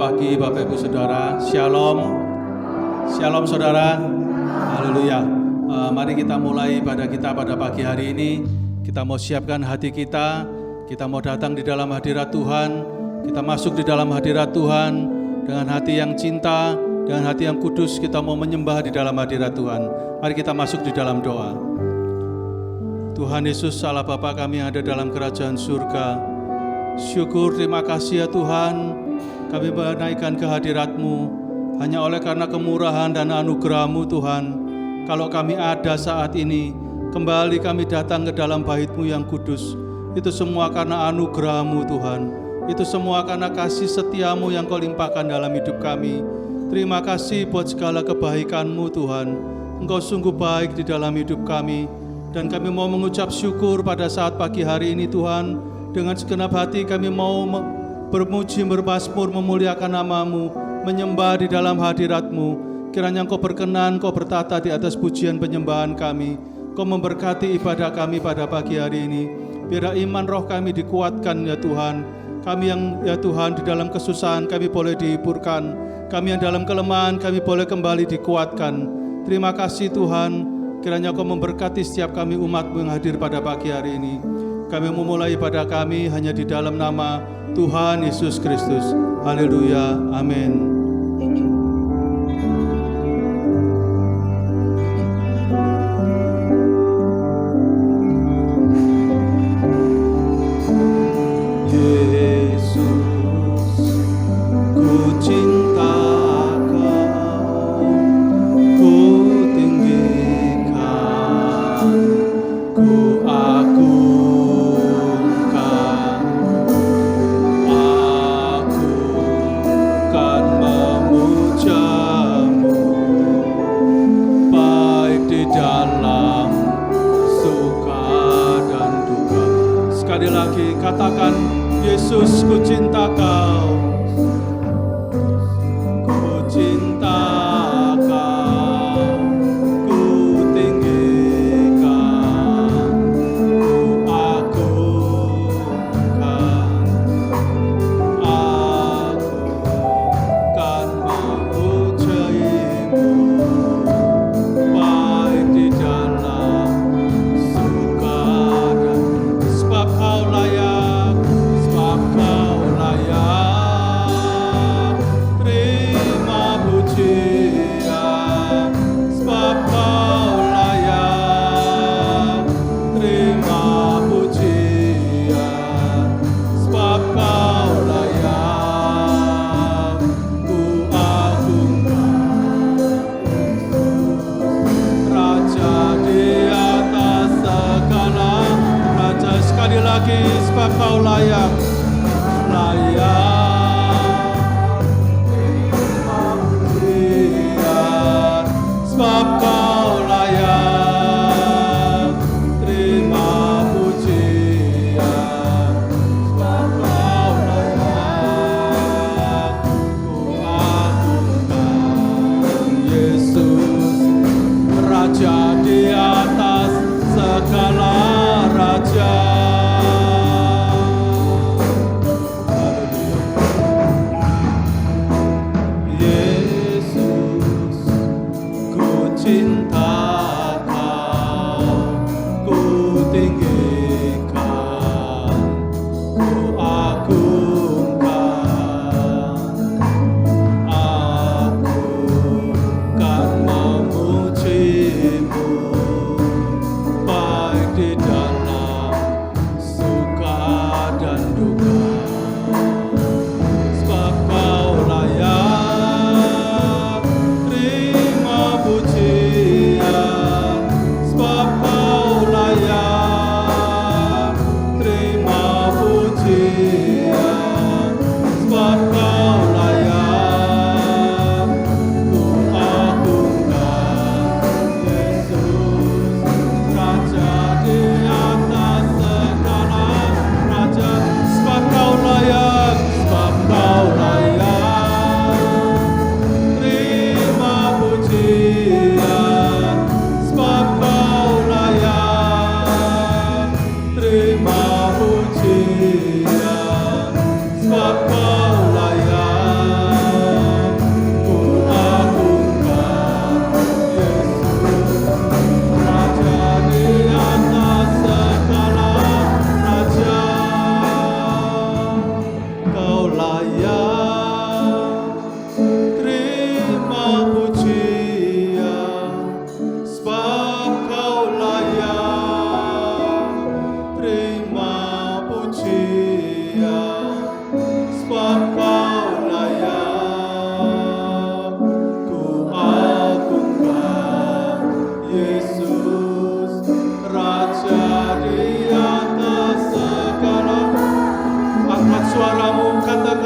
pagi Bapak Ibu Saudara. Shalom. Shalom saudara. Haleluya. Mari kita mulai ibadah kita pada pagi hari ini. Kita mau siapkan hati kita. Kita mau datang di dalam hadirat Tuhan. Kita masuk di dalam hadirat Tuhan dengan hati yang cinta, dengan hati yang kudus. Kita mau menyembah di dalam hadirat Tuhan. Mari kita masuk di dalam doa. Tuhan Yesus, Allah Bapa kami yang ada dalam kerajaan surga. Syukur, terima kasih ya Tuhan. Kami menaikkan kehadirat-Mu hanya oleh karena kemurahan dan anugerah-Mu Tuhan. Kalau kami ada saat ini, kembali kami datang ke dalam bait-Mu yang kudus. Itu semua karena anugerah-Mu Tuhan. Itu semua karena kasih setia-Mu yang Kau limpahkan dalam hidup kami. Terima kasih buat segala kebaikan-Mu Tuhan. Engkau sungguh baik di dalam hidup kami. Dan kami mau mengucap syukur pada saat pagi hari ini Tuhan. Dengan segenap hati kami mau bermuji, bermazmur, memuliakan nama-Mu, menyembah di dalam hadirat-Mu. Kiranya Engkau berkenan, Kau bertata di atas pujian penyembahan kami. Kau memberkati ibadah kami pada pagi hari ini. Biar iman roh kami dikuatkan ya Tuhan. Kami yang ya Tuhan di dalam kesusahan kami boleh dihiburkan. Kami yang dalam kelemahan kami boleh kembali dikuatkan. Terima kasih Tuhan. Kiranya Kau memberkati setiap kami umat-Mu yang hadir pada pagi hari ini. Kami memulai ibadah kami hanya di dalam nama Tuhan Yesus Kristus. Haleluya. Amin. Katakan, Yesus ku cinta Kau. Ku cinta Kau. Ku tinggikan. Ku agungkan. Aku kan memuji-Mu. Baik di dalam suka dan sebab Kau layak. Kau layak.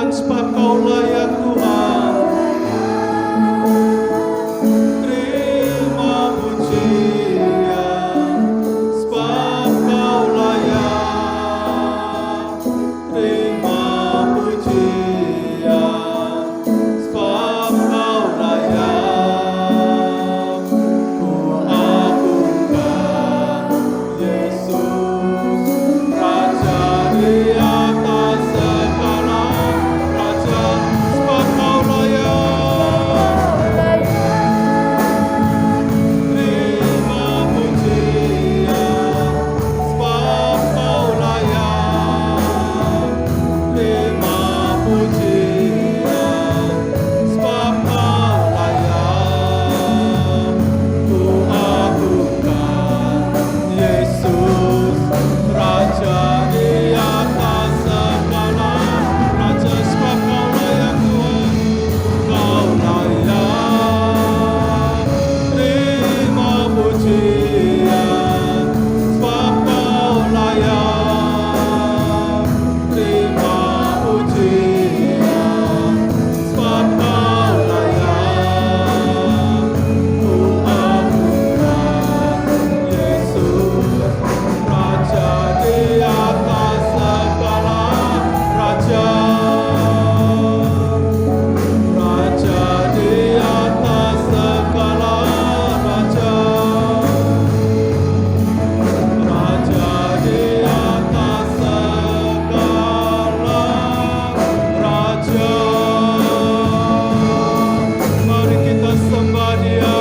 Tuhan, sebab Kau layak Tuhan. Terima pujian, sebab Kau layak. Terima pujian, sebab Kau layak. Ku agungkan Yesus, Raja di atas segala raja, sebab Kau layak. Terima pujian, sebab Kau layak. Terima pujian, sebab Kau layak. Ku agungkan Yesus, Raja di atas segala raja, sebab Kau layak Tuhan. Kau layak. Terima pujian, sebab Kau layak. Terima pujian, sebab Kau layak. Ku agungkan Yesus, Raja di atas segala raja. Raja di atas segala raja. Raja di atas segala raja. Mari kita sembah Dia.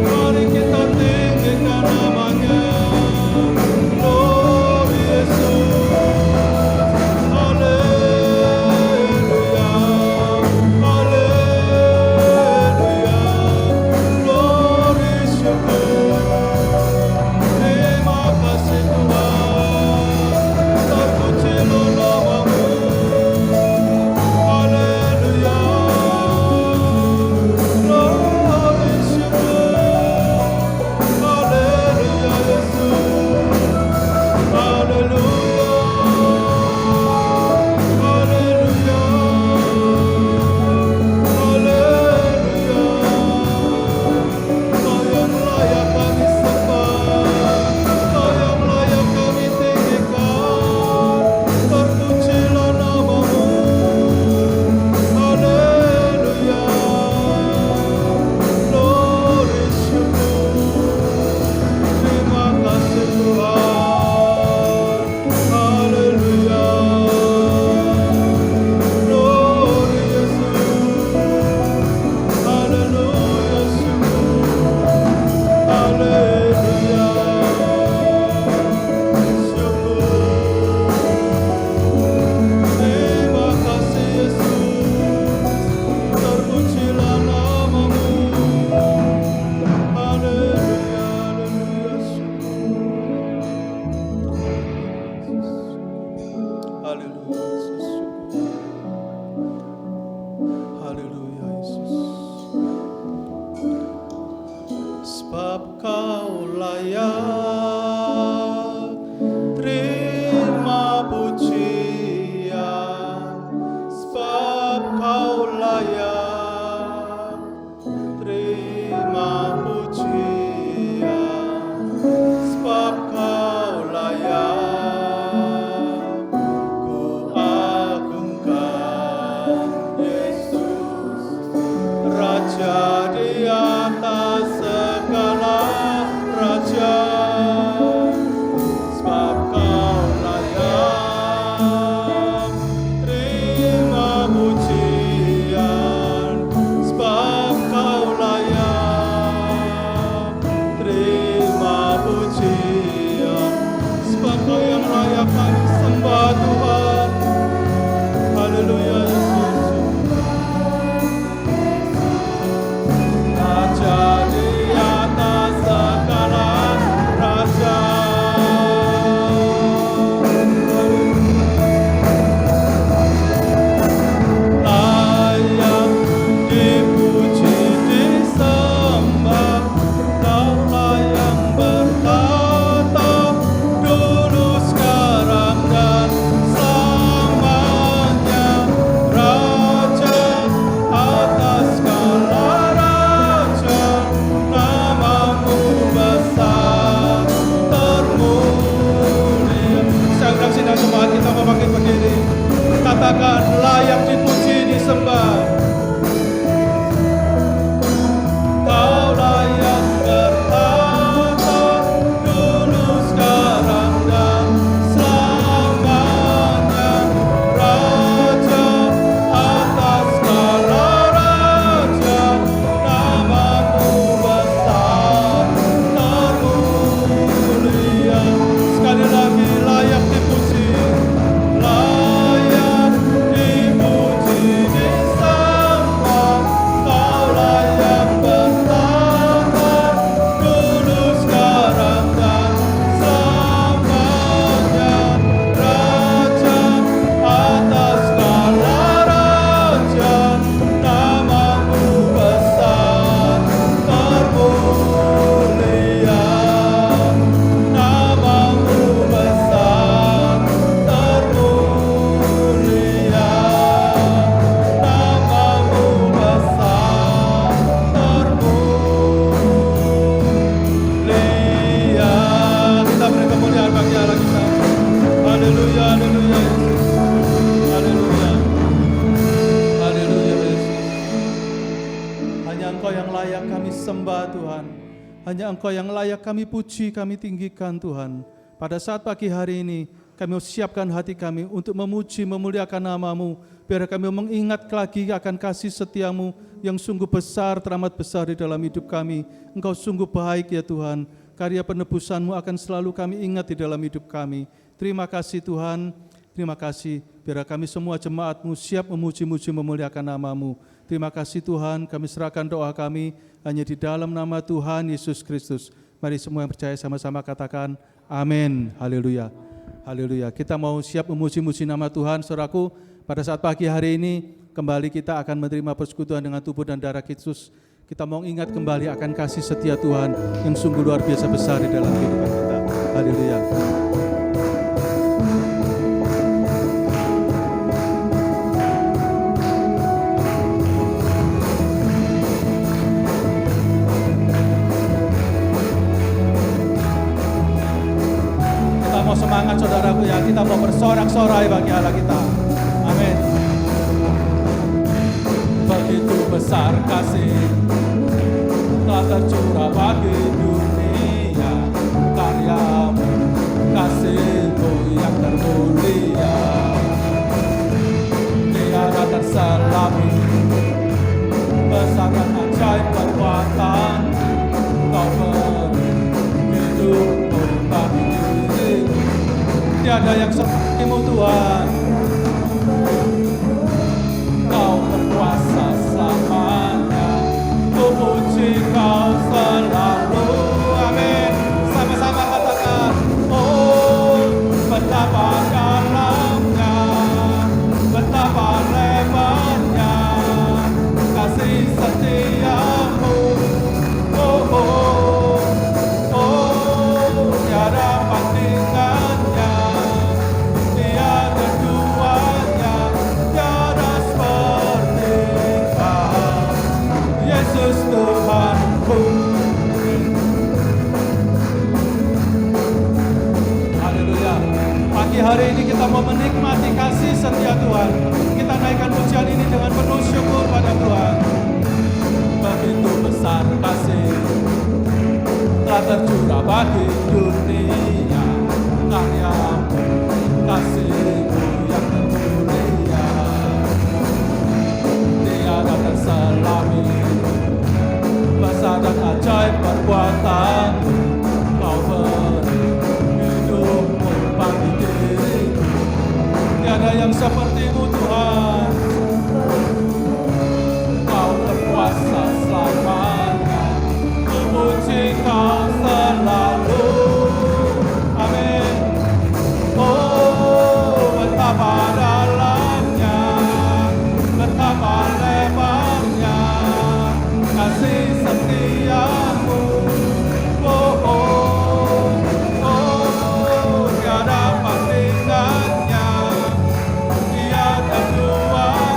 Mari kita tinggikan namanya. Glory Yesus. Haleluya. Haleluya. Glory syukur. Terima kasih Tuhan. Terpujilah nama-Mu. Haleluya. Glory syukur. Haleluya Yesus. Haleluya. Haleluya. Haleluya. Kau yang layak kami sembah, Kau yang layak kami tinggikan. Terpujilah nama-Mu. Haleluya. Glory syukur. Terima kasih Tuhan. Haleluya. Glory Yesus. Haleluya syukur. Haleluya. Syukur. Terima kasih Yesus. Terpujilah nama-Mu. Haleluya. Haleluya syukur. Haleluya Yesus. Haleluya Yesus. Sebab Kau layak. Terima pujian, sebab Kau layak. Terima pujian, sebab Kau layak. Ku katakan layak dipuji, disembah. Kau layak bertata dulu, sekarang, dan selamanya. Raja atas segala raja, namamu besar termulia. Sekali lagi, layak dipuji, layak dipuji, disembah. Kau layak bertata dulu, sekarang, dan selamanya. Raja atas segala raja, namamu besar termulia. Namamu besar termulia. Namamu besar termulia. Kita beri kemuliaan bagi Allah kita. Haleluya, haleluya Yesus. Haleluya. Haleluya Yesus. Hanya Engkau yang layak kami sembah Tuhan. Hanya Engkau yang layak kami puji, kami tinggikan Tuhan. Pada saat pagi hari ini, kami siapkan hati kami untuk memuji, memuliakan nama-Mu. Biar kami mengingat lagi akan kasih setiamu yang sungguh besar, teramat besar di dalam hidup kami. Engkau sungguh baik ya Tuhan. Karya penebusan-Mu akan selalu kami ingat di dalam hidup kami. Terima kasih Tuhan, terima kasih. Biar kami semua jemaat-Mu siap memuji-muji, memuliakan nama-Mu. Terima kasih Tuhan, kami serahkan doa kami hanya di dalam nama Tuhan Yesus Kristus. Mari semua yang percaya sama-sama katakan amin. Haleluya. Haleluya. Kita mau siap memuji-muji nama Tuhan, saudaraku. Pada saat pagi hari ini, kembali kita akan menerima persekutuan dengan tubuh dan darah Kristus. Kita mau ingat kembali akan kasih setia Tuhan yang sungguh luar biasa besar di dalam kehidupan kita. Haleluya. Kita mau semangat saudaraku ya, kita mau bersorak-sorai bagi Allah kita. Amin. Begitu besar kasih telah tercurah bagi dunia, karya-Mu, kasih-Mu yang termulia, tiada terselami, besar dan ajaib perbuatan Kau beri, hidup-Mu bagi diriku. Tiada yang seperti-Mu Tuhan. Kau berkuasa selamanya, ku puji Kau selalu. Amin. Sama-sama katakan, oh betapa dalamnya, betapa lebarnya kasih setia-Mu. Oh, oh, oh, tiada bandingannya, tiada duanya, tiada seperti Kau, Yesus Tuhanku. Haleluya. Pagi hari ini kita mau menikmati kasih setia Tuhan. Kita naikkan pujian ini dengan penuh syukur pada Tuhan. Begitu besar kasih telah tercurah bagi dunia, karya-Mu, kasih-Mu yang termulia, tiada terselami, besar dan ajaib perbuatan Kau beri, hidup-Mu bagi diriku. Tiada yang seperti-Mu Tuhan. Kau berkuasa selamanya, ku puji Kau selalu. Amin. Oh betapa dalamnya, betapa lebarnya kasih setia-Mu. Oh, oh, oh, tiada bandingannya, tiada duanya,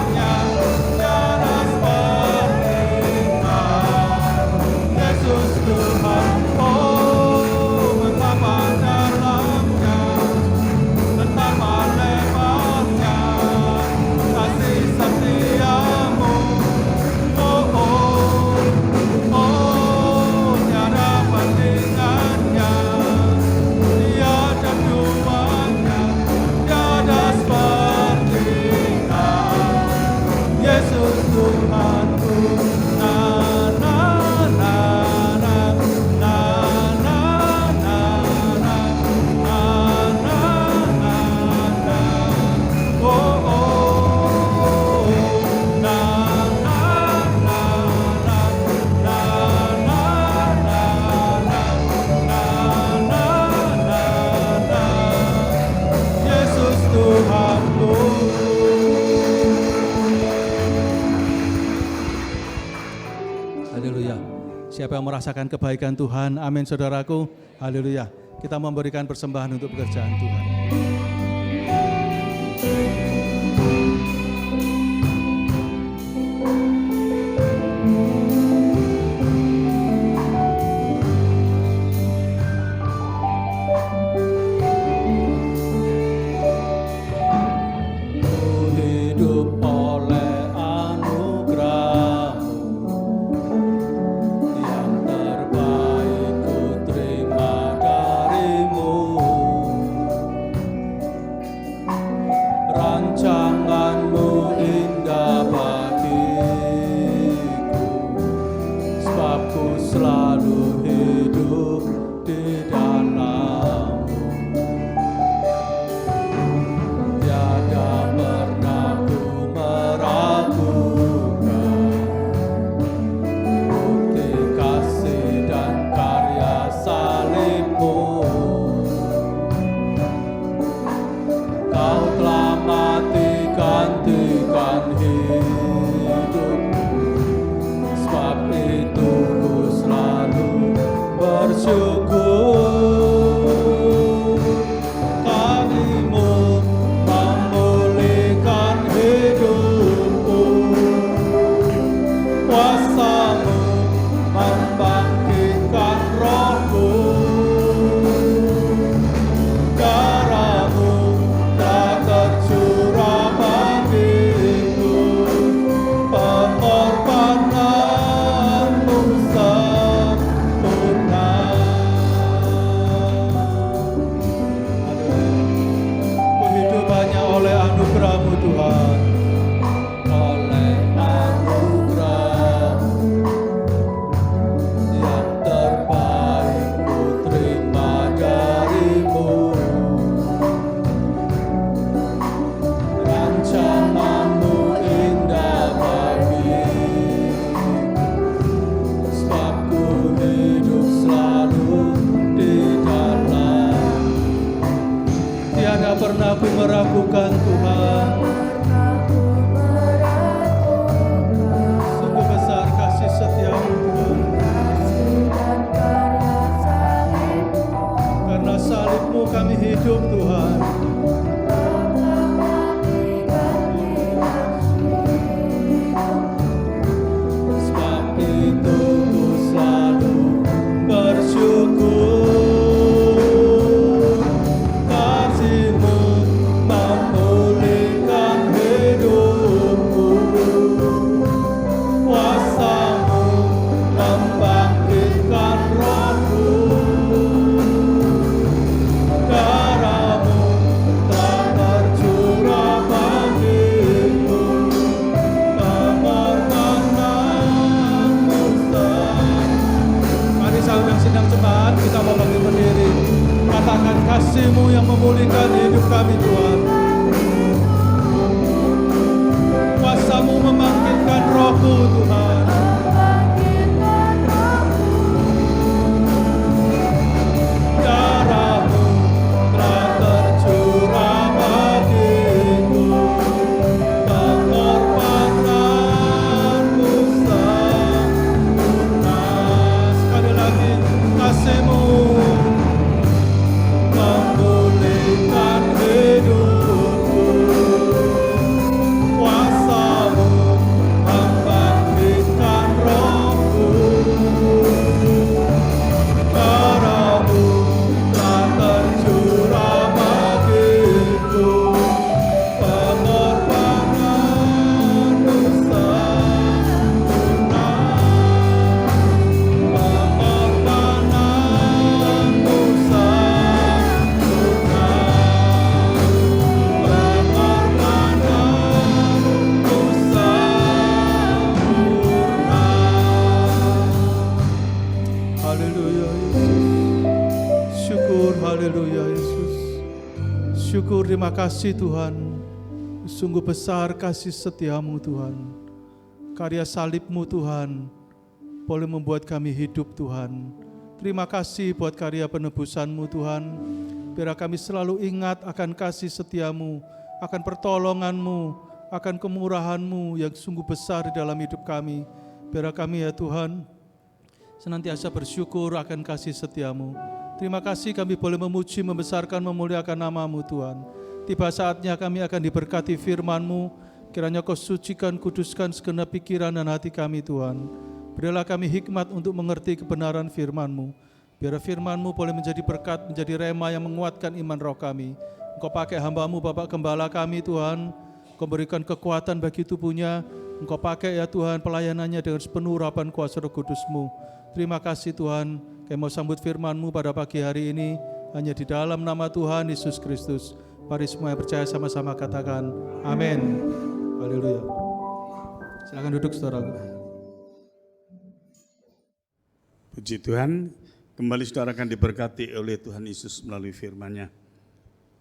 Siapa yang merasakan kebaikan Tuhan? Amin saudaraku. Haleluya. Kita memberikan persembahan untuk pekerjaan Tuhan. Terima kasih Tuhan, sungguh besar kasih setiamu Tuhan. Karya salibmu Tuhan, boleh membuat kami hidup Tuhan. Terima kasih buat karya penebusanmu Tuhan. Biar kami selalu ingat akan kasih setiamu, akan pertolonganmu, akan kemurahanmu yang sungguh besar di dalam hidup kami. Biar kami ya Tuhan, senantiasa bersyukur akan kasih setiamu. Terima kasih kami boleh memuji, membesarkan, memuliakan nama-Mu Tuhan. Tiba saatnya kami akan diberkati firman-Mu, kiranya Kau sucikan, kuduskan segenap pikiran dan hati kami Tuhan. Berilah kami hikmat untuk mengerti kebenaran firman-Mu. Biar firman-Mu boleh menjadi berkat, menjadi rema yang menguatkan iman roh kami. Engkau pakai hamba-Mu Bapak Gembala kami Tuhan, Engkau berikan kekuatan bagi tubuhnya. Engkau pakai ya Tuhan pelayanannya dengan sepenuh urapan kuasa Roh Kudus-Mu. Terima kasih Tuhan, kami mau sambut firman-Mu pada pagi hari ini, hanya di dalam nama Tuhan Yesus Kristus. Mari semua yang percaya sama-sama katakan, amin. Haleluya. Silakan duduk saudaraku. Puji Tuhan, kembali saudara akan diberkati oleh Tuhan Yesus melalui firman-Nya.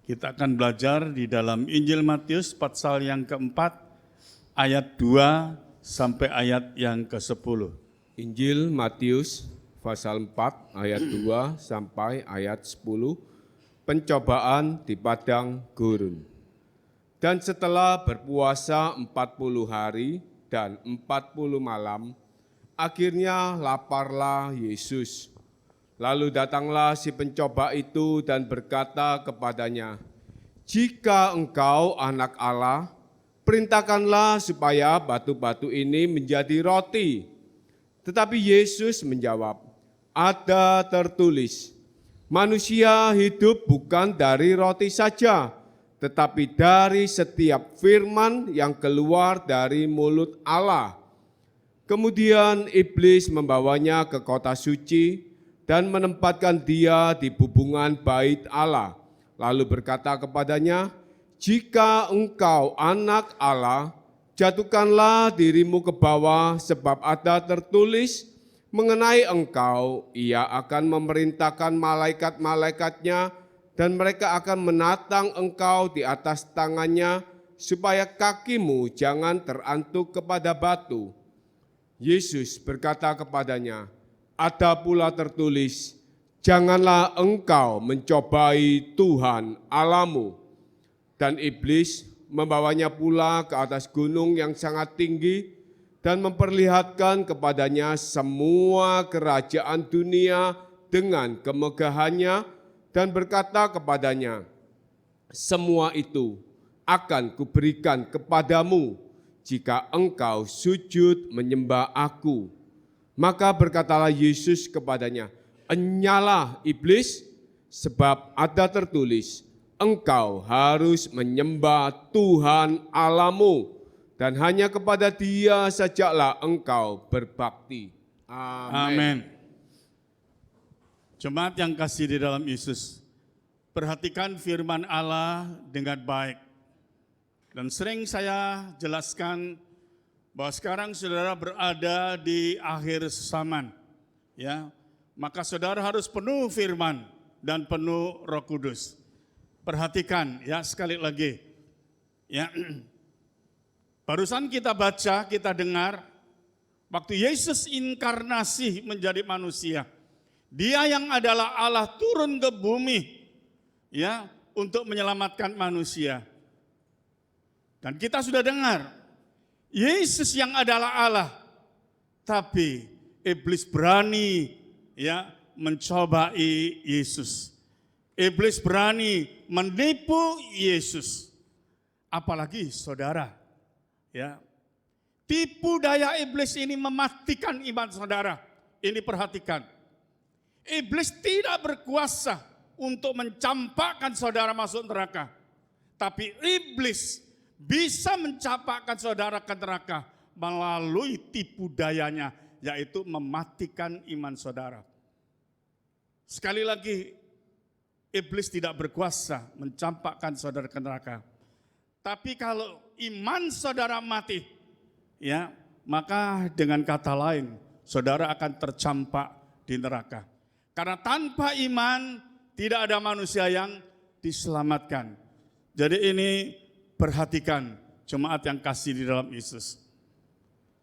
Kita akan belajar di dalam Injil Matius pasal yang keempat, ayat 2 sampai ayat yang ke-10. Injil Matius pasal 4 ayat 2 sampai ayat 10, pencobaan di padang gurun. Dan setelah berpuasa 40 hari dan 40 malam, akhirnya laparlah Yesus. Lalu datanglah si pencoba itu dan berkata kepadanya, "Jika engkau anak Allah, perintahkanlah supaya batu-batu ini menjadi roti." Tetapi Yesus menjawab, "Ada tertulis, manusia hidup bukan dari roti saja, tetapi dari setiap firman yang keluar dari mulut Allah." Kemudian iblis membawanya ke kota suci dan menempatkan dia di bubungan bait Allah. Lalu berkata kepadanya, "Jika engkau anak Allah, jatuhkanlah dirimu ke bawah, sebab ada tertulis mengenai engkau, ia akan memerintahkan malaikat-malaikatnya dan mereka akan menatang engkau di atas tangannya, supaya kakimu jangan terantuk kepada batu." Yesus berkata kepadanya, "Ada pula tertulis, janganlah engkau mencobai Tuhan Allahmu." Dan iblis membawanya pula ke atas gunung yang sangat tinggi dan memperlihatkan kepadanya semua kerajaan dunia dengan kemegahannya dan berkata kepadanya, "Semua itu akan kuberikan kepadamu jika engkau sujud menyembah aku." Maka berkatalah Yesus kepadanya, "Enyalah iblis, sebab ada tertulis, engkau harus menyembah Tuhan Allahmu, dan hanya kepada Dia sajalah engkau berbakti." Amin. Jemaat yang kasih di dalam Yesus, perhatikan firman Allah dengan baik. Dan sering saya jelaskan bahwa sekarang saudara berada di akhir zaman, ya, maka saudara harus penuh firman dan penuh Roh Kudus. Perhatikan ya sekali lagi, ya, barusan kita baca, kita dengar, waktu Yesus inkarnasi menjadi manusia, Dia yang adalah Allah turun ke bumi, ya, untuk menyelamatkan manusia. Dan kita sudah dengar, Yesus yang adalah Allah, tapi iblis berani ya mencobai Yesus. Iblis berani menipu Yesus. Apalagi saudara, ya. Tipu daya iblis ini mematikan iman saudara. Ini perhatikan. Iblis tidak berkuasa untuk mencampakkan saudara masuk neraka. Tapi iblis bisa mencampakkan saudara ke neraka melalui tipu dayanya, yaitu mematikan iman saudara. Sekali lagi, iblis tidak berkuasa mencampakkan saudara ke neraka. Tapi kalau iman saudara mati, ya, maka dengan kata lain, saudara akan tercampak di neraka. Karena tanpa iman tidak ada manusia yang diselamatkan. Jadi ini perhatikan jemaat yang kasih di dalam Yesus.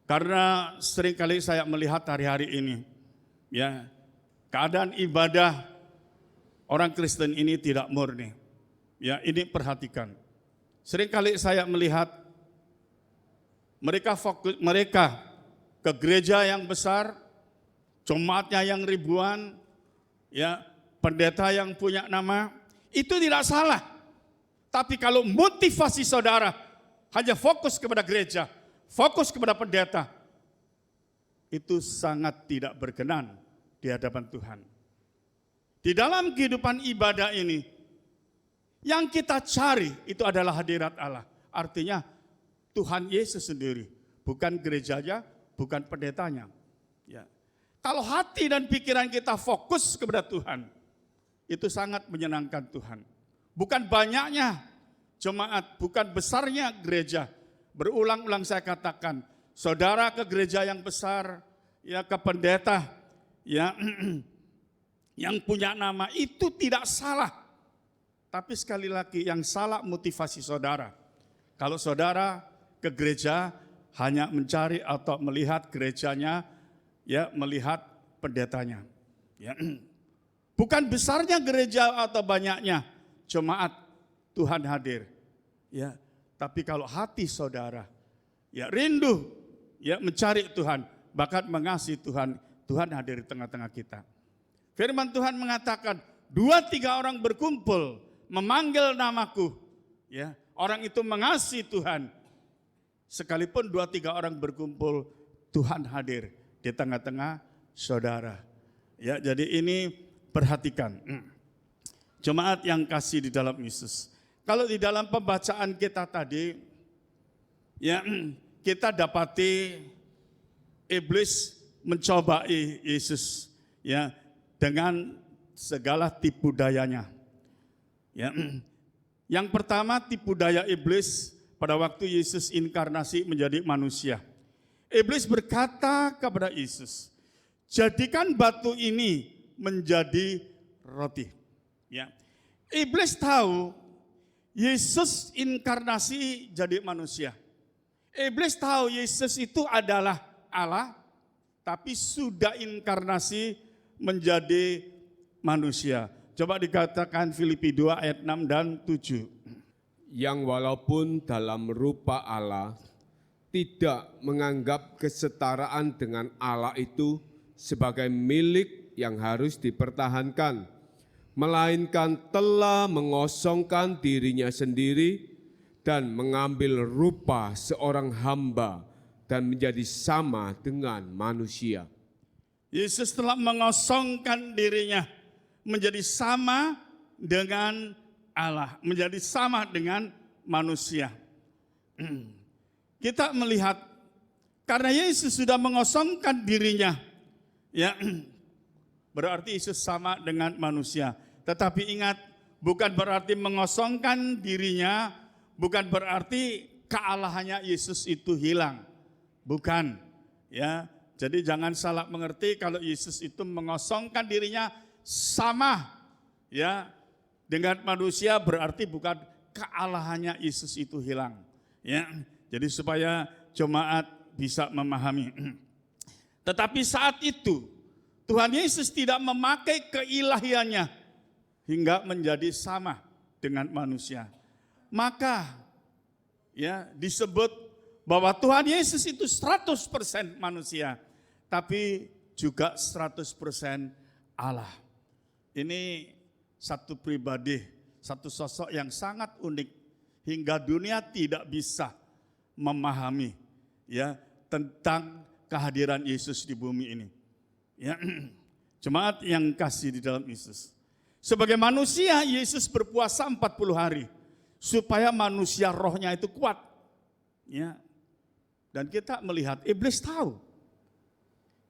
Karena seringkali saya melihat hari-hari ini, ya, keadaan ibadah orang Kristen ini tidak murni. Ya, ini perhatikan. Seringkali saya melihat mereka ke gereja yang besar, jemaatnya yang ribuan, ya, pendeta yang punya nama, itu tidak salah. Tapi kalau motivasi saudara hanya fokus kepada gereja, fokus kepada pendeta, itu sangat tidak berkenan di hadapan Tuhan. Di dalam kehidupan ibadah ini, yang kita cari itu adalah hadirat Allah. Artinya Tuhan Yesus sendiri, bukan gerejanya, bukan pendetanya. Ya. Kalau hati dan pikiran kita fokus kepada Tuhan, itu sangat menyenangkan Tuhan. Bukan banyaknya jemaat, bukan besarnya gereja. Berulang-ulang saya katakan, saudara ke gereja yang besar, ya ke pendeta, ya yang punya nama itu tidak salah. Tapi sekali lagi yang salah motivasi saudara. Kalau saudara ke gereja hanya mencari atau melihat gerejanya, ya melihat pendetanya. Ya. Bukan besarnya gereja atau banyaknya jemaat Tuhan hadir. Ya, tapi kalau hati saudara ya rindu ya mencari Tuhan, bahkan mengasihi Tuhan, Tuhan hadir di tengah-tengah kita. Firman Tuhan mengatakan, 2-3 orang berkumpul memanggil namaku, ya, orang itu mengasihi Tuhan. Sekalipun 2-3 orang berkumpul, Tuhan hadir di tengah-tengah saudara. Ya, jadi ini perhatikan. Jemaat yang kasih di dalam Yesus. Kalau di dalam pembacaan kita tadi, ya kita dapati iblis mencobai Yesus, ya, dengan segala tipu dayanya. Ya. Yang pertama, tipu daya iblis pada waktu Yesus inkarnasi menjadi manusia. Iblis berkata kepada Yesus, jadikan batu ini menjadi roti. Ya. Iblis tahu Yesus inkarnasi jadi manusia. Iblis tahu Yesus itu adalah Allah, tapi sudah inkarnasi menjadi manusia. Coba dikatakan Filipi 2 ayat 6 dan 7. Yang walaupun dalam rupa Allah, tidak menganggap kesetaraan dengan Allah itu sebagai milik yang harus dipertahankan, melainkan telah mengosongkan dirinya sendiri dan mengambil rupa seorang hamba dan menjadi sama dengan manusia. Yesus telah mengosongkan dirinya menjadi sama dengan Allah, menjadi sama dengan manusia. Kita melihat karena Yesus sudah mengosongkan dirinya, ya, berarti Yesus sama dengan manusia. Tetapi ingat, bukan berarti mengosongkan dirinya, bukan berarti kealahannya Yesus itu hilang. Bukan, ya. Jadi jangan salah mengerti kalau Yesus itu mengosongkan dirinya sama, ya, dengan manusia, berarti bukan kealahannya Yesus itu hilang. Ya, jadi supaya jemaat bisa memahami. Tetapi saat itu Tuhan Yesus tidak memakai keilahiannya hingga menjadi sama dengan manusia. Maka ya disebut bahwa Tuhan Yesus itu 100% manusia, tapi juga 100% Allah. Ini satu pribadi, satu sosok yang sangat unik hingga dunia tidak bisa memahami, ya, tentang kehadiran Yesus di bumi ini. Ya, jemaat yang kasih di dalam Yesus. Sebagai manusia, Yesus berpuasa 40 hari supaya manusia rohnya itu kuat. Ya. Dan kita melihat iblis tahu.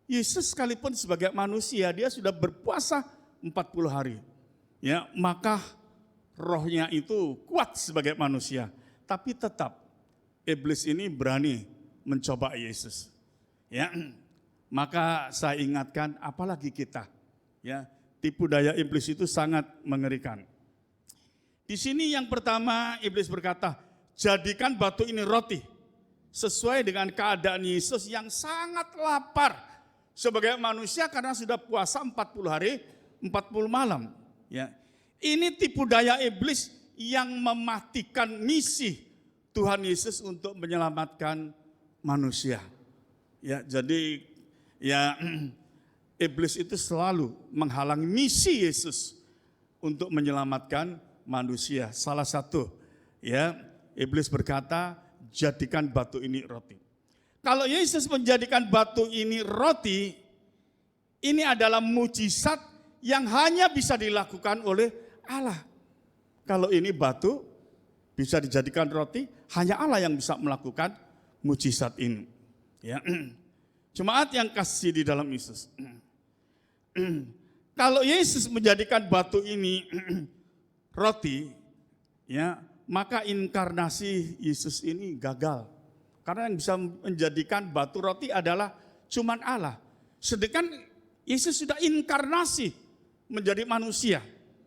Yesus sekalipun sebagai manusia, dia sudah berpuasa 40 hari. Ya, maka rohnya itu kuat sebagai manusia. Tapi tetap iblis ini berani mencoba Yesus. Ya. Maka saya ingatkan, apalagi kita. Ya, tipu daya iblis itu sangat mengerikan. Di sini yang pertama iblis berkata, jadikan batu ini roti. Sesuai dengan keadaan Yesus yang sangat lapar sebagai manusia karena sudah puasa 40 hari, 40 malam. Ya. Ini tipu daya iblis yang mematikan misi Tuhan Yesus untuk menyelamatkan manusia. Ya, jadi ya iblis itu selalu menghalangi misi Yesus untuk menyelamatkan manusia. Salah satu, ya, iblis berkata, jadikan batu ini roti. Kalau Yesus menjadikan batu ini roti, ini adalah mujizat yang hanya bisa dilakukan oleh Allah. Kalau ini batu bisa dijadikan roti, hanya Allah yang bisa melakukan mujizat ini. Ya. Jemaat yang kasih di dalam Yesus. Kalau Yesus menjadikan batu ini roti, ya, maka inkarnasi Yesus ini gagal. Karena yang bisa menjadikan batu roti adalah cuman Allah. Sedangkan Yesus sudah inkarnasi menjadi manusia.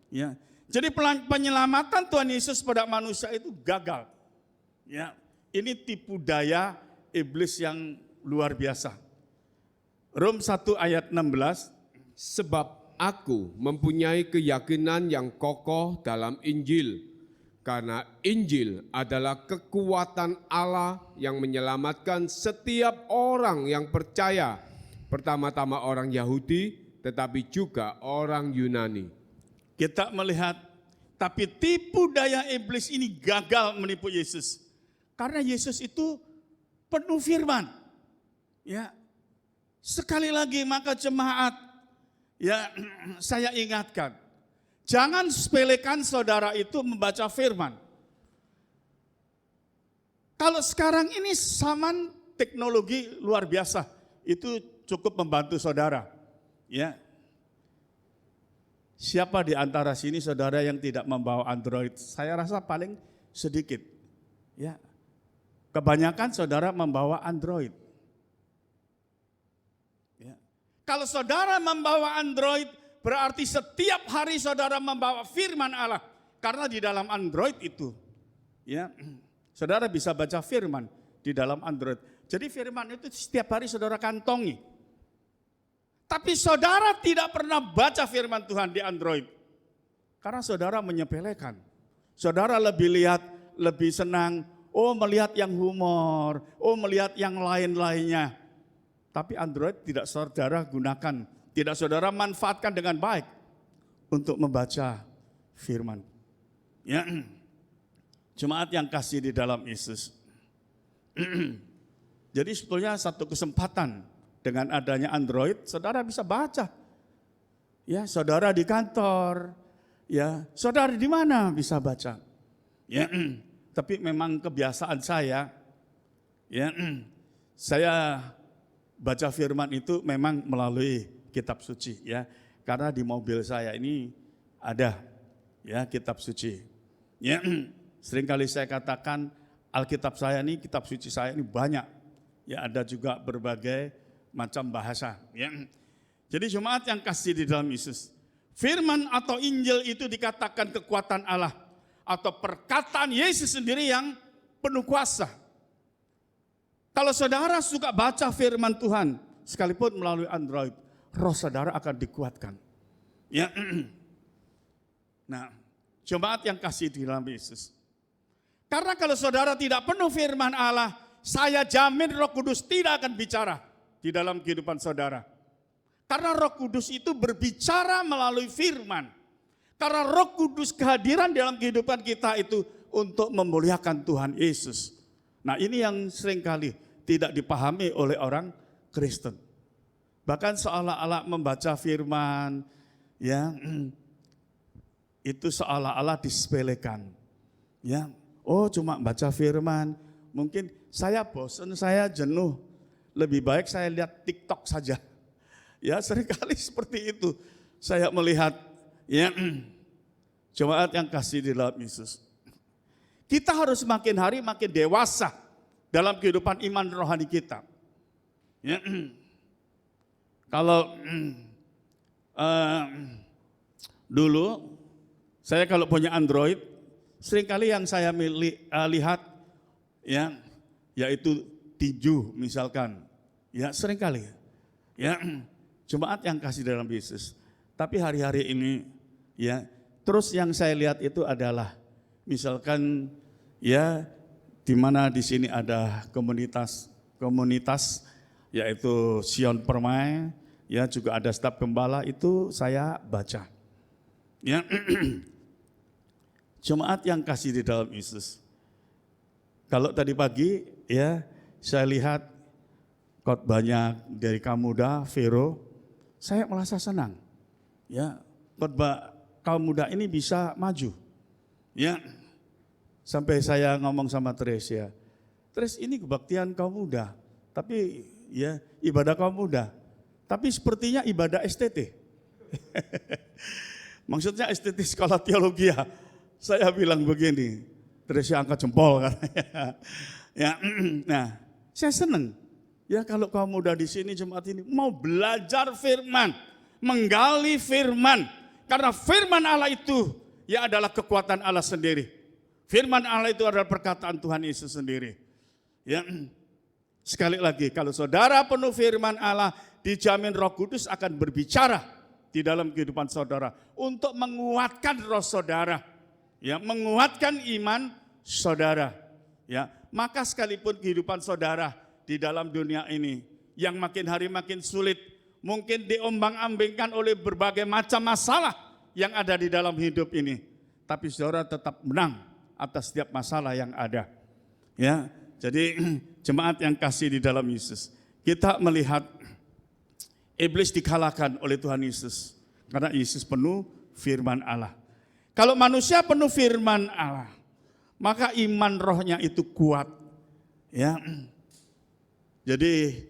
Ya. Jadi penyelamatan Tuhan Yesus pada manusia itu gagal. Ya. Ini tipu daya iblis yang luar biasa. Rom 1 ayat 16. Sebab aku mempunyai keyakinan yang kokoh dalam Injil, karena Injil adalah kekuatan Allah yang menyelamatkan setiap orang yang percaya, pertama-tama orang Yahudi, tetapi juga orang Yunani. Kita melihat, tapi tipu daya iblis ini gagal menipu Yesus. Karena Yesus itu penuh firman. Ya. Sekali lagi maka jemaat, ya, saya ingatkan, jangan sepelekan saudara itu membaca firman. Kalau sekarang ini zaman teknologi luar biasa, itu cukup membantu saudara. Ya. Siapa di antara sini saudara yang tidak membawa Android? Saya rasa paling sedikit. Ya. Kebanyakan saudara membawa Android. Ya. Kalau saudara membawa Android, berarti setiap hari saudara membawa firman Allah. Karena di dalam Android itu, ya, saudara bisa baca firman di dalam Android. Jadi firman itu setiap hari saudara kantongi. Tapi saudara tidak pernah baca firman Tuhan di Android. Karena saudara menyepelekan. Saudara lebih lihat, lebih senang, oh melihat yang humor, oh melihat yang lain-lainnya. Tapi Android tidak saudara gunakan, tidak saudara manfaatkan dengan baik untuk membaca firman. Ya. Jemaat yang kasih di dalam Yesus. Jadi sebetulnya satu kesempatan dengan adanya Android, saudara bisa baca. Ya, saudara di kantor, ya, saudara di mana bisa baca. Ya, tapi memang kebiasaan saya, ya, saya baca firman itu memang melalui kitab suci, ya, karena di mobil saya ini ada, ya, kitab suci. Ya, seringkali saya katakan Alkitab saya ini, kitab suci saya ini banyak, ya, ada juga berbagai macam bahasa. Ya. Jadi jemaat yang kasih di dalam Yesus, firman atau Injil itu dikatakan kekuatan Allah atau perkataan Yesus sendiri yang penuh kuasa. Kalau saudara suka baca firman Tuhan, sekalipun melalui Android, roh saudara akan dikuatkan. Ya. Nah, jemaat yang kasih di dalam Yesus. Karena kalau saudara tidak penuh firman Allah, saya jamin Roh Kudus tidak akan bicara di dalam kehidupan saudara. Karena Roh Kudus itu berbicara melalui firman. Karena Roh Kudus kehadiran dalam kehidupan kita itu untuk memuliakan Tuhan Yesus. Nah, ini yang seringkali tidak dipahami oleh orang Kristen. Bahkan seolah-olah membaca firman, ya, itu seolah-olah disepelekan. Ya, oh cuma baca firman, mungkin saya bosan, saya jenuh. Lebih baik saya lihat TikTok saja. Ya, seringkali seperti itu saya melihat, ya, jemaat yang kasih di dalam Yesus. Kita harus makin hari makin dewasa dalam kehidupan iman rohani kita. Ya. Kalau dulu saya kalau punya Android, seringkali yang saya lihat, ya, yaitu tinju misalkan, ya, seringkali, ya, jemaat yang kasih dalam Yesus. Tapi hari-hari ini, ya, terus yang saya lihat itu adalah misalkan, ya, di mana di sini ada komunitas yaitu Sion Permai, ya juga ada staf gembala, itu saya baca. Ya, jemaat yang kasih di dalam Yesus. Kalau tadi pagi ya saya lihat khotbahnya dari kaum muda Vero, saya merasa senang. Ya, khotbah kaum muda ini bisa maju. Ya, sampai saya ngomong sama Teresia, Tres, ini kebaktian kaum muda, tapi ya ibadah kaum muda, tapi sepertinya ibadah STT. Maksudnya STT sekolah teologi ya. Saya bilang begini, Teresia angkat jempol katanya. Ya, nah, saya senang. Ya kalau kaum muda di sini jemaat ini mau belajar firman, menggali firman, karena firman Allah itu ya adalah kekuatan Allah sendiri. Firman Allah itu adalah perkataan Tuhan Yesus sendiri. Ya, sekali lagi, kalau saudara penuh firman Allah, dijamin Roh Kudus akan berbicara di dalam kehidupan saudara untuk menguatkan roh saudara, ya, menguatkan iman saudara. Ya, maka sekalipun kehidupan saudara di dalam dunia ini yang makin hari makin sulit, mungkin diombang-ambingkan oleh berbagai macam masalah yang ada di dalam hidup ini, tapi saudara tetap menang atas setiap masalah yang ada. Ya, jadi jemaat yang kasih di dalam Yesus, kita melihat iblis dikalahkan oleh Tuhan Yesus karena Yesus penuh firman Allah. Kalau manusia penuh firman Allah, maka iman rohnya itu kuat. Ya, jadi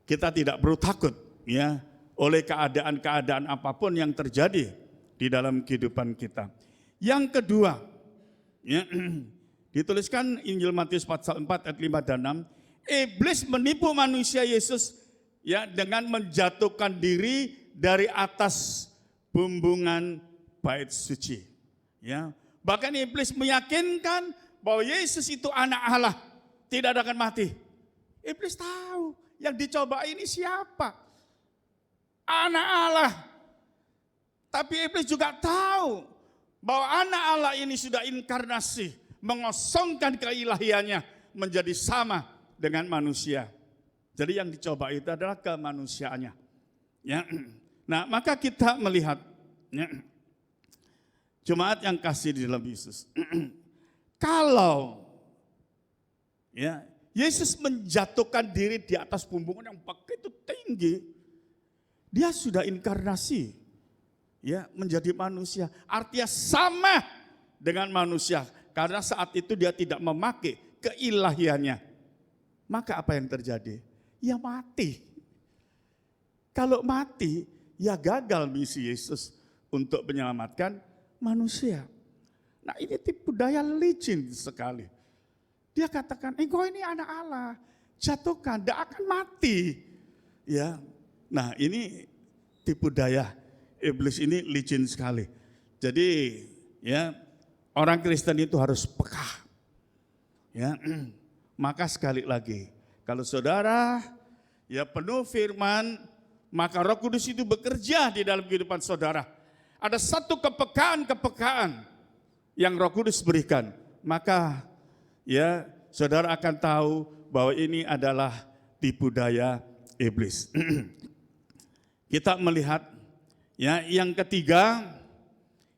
kita tidak perlu takut ya oleh keadaan-keadaan apapun yang terjadi di dalam kehidupan kita. Yang kedua, ya, dituliskan Injil Matius pasal 4 ayat 5 dan 6, iblis menipu manusia Yesus ya dengan menjatuhkan diri dari atas bumbungan bait suci. Ya, bahkan iblis meyakinkan bahwa Yesus itu anak Allah, tidak akan mati. Iblis tahu yang dicoba ini siapa? Anak Allah. Tapi iblis juga tahu bahwa anak Allah ini sudah inkarnasi, mengosongkan keilahiannya menjadi sama dengan manusia. Jadi yang dicoba itu adalah kemanusiaannya. Ya. Nah, maka kita melihat ya, jemaat yang kasih di dalam Yesus. Kalau ya Yesus menjatuhkan diri di atas bumbungan yang begitu tinggi, dia sudah inkarnasi ya menjadi manusia. Artinya sama dengan manusia karena saat itu dia tidak memakai keilahiannya. Maka apa yang terjadi? Ya mati. Kalau mati, ya gagal misi Yesus untuk menyelamatkan manusia. Nah, ini tipu daya licin sekali. Dia katakan, engkau ini anak Allah, jatuhkan, tidak akan mati. Ya, nah ini tipu daya iblis ini licin sekali. Jadi, ya orang Kristen itu harus peka. Ya, maka sekali lagi, kalau saudara ya penuh firman, maka Roh Kudus itu bekerja di dalam kehidupan saudara. Ada satu kepekaan yang Roh Kudus berikan. Maka ya saudara akan tahu bahwa ini adalah tipu daya iblis. Kita melihat ya yang ketiga,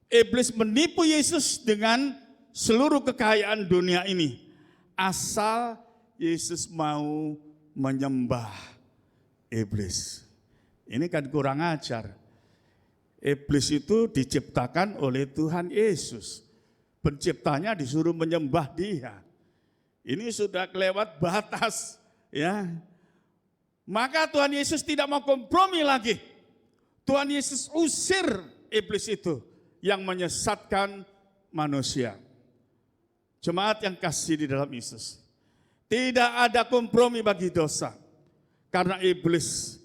iblis menipu Yesus dengan seluruh kekayaan dunia ini. Asal Yesus mau menyembah iblis. Ini kan kurang ajar. Iblis itu diciptakan oleh Tuhan Yesus. Penciptanya disuruh menyembah dia. Ini sudah kelewat batas, ya. Maka Tuhan Yesus tidak mau kompromi lagi. Tuhan Yesus usir iblis itu yang menyesatkan manusia. Jemaat yang kasih di dalam Yesus, tidak ada kompromi bagi dosa. Karena iblis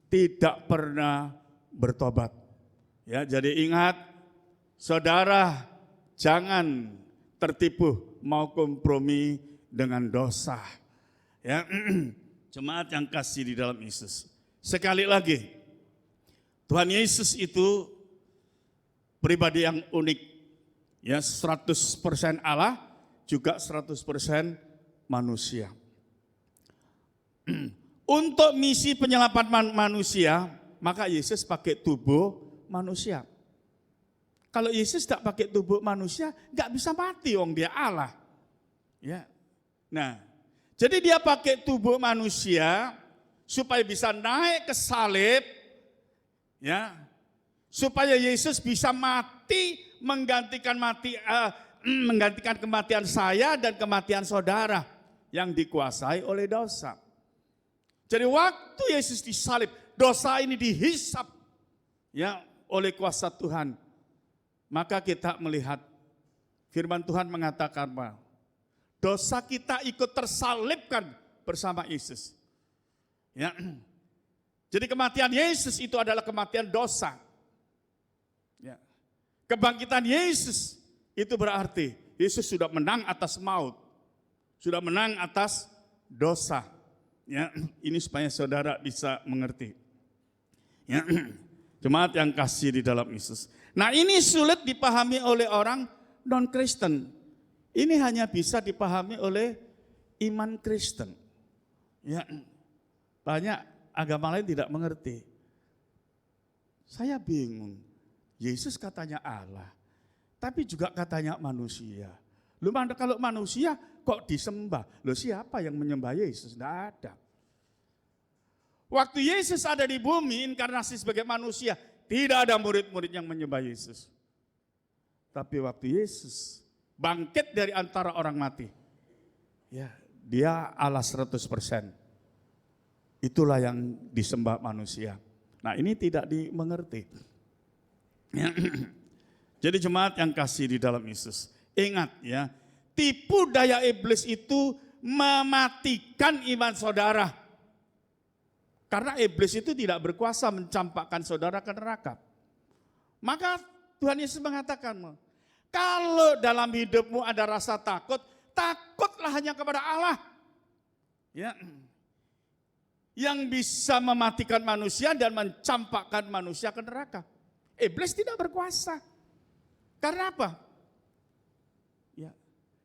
tidak pernah bertobat. Ya, jadi ingat, saudara jangan tertipu mau kompromi dengan dosa. Ya, jemaat yang kasih di dalam Yesus. Sekali lagi, Tuhan Yesus itu pribadi yang unik. Ya, 100% Allah juga 100% manusia. Untuk misi penyelamat manusia, maka Yesus pakai tubuh manusia. Kalau Yesus tidak pakai tubuh manusia, nggak bisa mati, dia Allah. Ya. Nah, jadi dia pakai tubuh manusia supaya bisa naik ke salib, ya, supaya Yesus bisa mati menggantikan kematian saya dan kematian saudara yang dikuasai oleh dosa. Jadi waktu Yesus disalib, dosa ini dihisap ya oleh kuasa Tuhan. Maka kita melihat firman Tuhan mengatakan bahwa dosa kita ikut tersalibkan bersama Yesus. Ya. Jadi kematian Yesus itu adalah kematian dosa. Ya. Kebangkitan Yesus itu berarti Yesus sudah menang atas maut. Sudah menang atas dosa. Ya, ini supaya saudara bisa mengerti. Ya, jemaat yang kasih di dalam Yesus. Nah, ini sulit dipahami oleh orang non-Kristen. Ini hanya bisa dipahami oleh iman Kristen. Ya, banyak agama lain tidak mengerti. Saya bingung. Yesus katanya Allah, tapi juga katanya manusia. Lu kalau manusia kok disembah? Loh, siapa yang menyembah Yesus? Tidak ada. Waktu Yesus ada di bumi, inkarnasi sebagai manusia, tidak ada murid-murid yang menyembah Yesus. Tapi waktu Yesus bangkit dari antara orang mati, ya, dia Allah 100%. Itulah yang disembah manusia. Nah, ini tidak dimengerti. Ya. Jadi jemaat yang kasih di dalam Yesus, ingat ya, tipu daya iblis itu mematikan iman saudara. Karena iblis itu tidak berkuasa mencampakkan saudara ke neraka. Maka Tuhan Yesus mengatakan, kalau dalam hidupmu ada rasa takut, takutlah hanya kepada Allah. Ya. Yang bisa mematikan manusia dan mencampakkan manusia ke neraka. Iblis tidak berkuasa. Karena apa? Ya.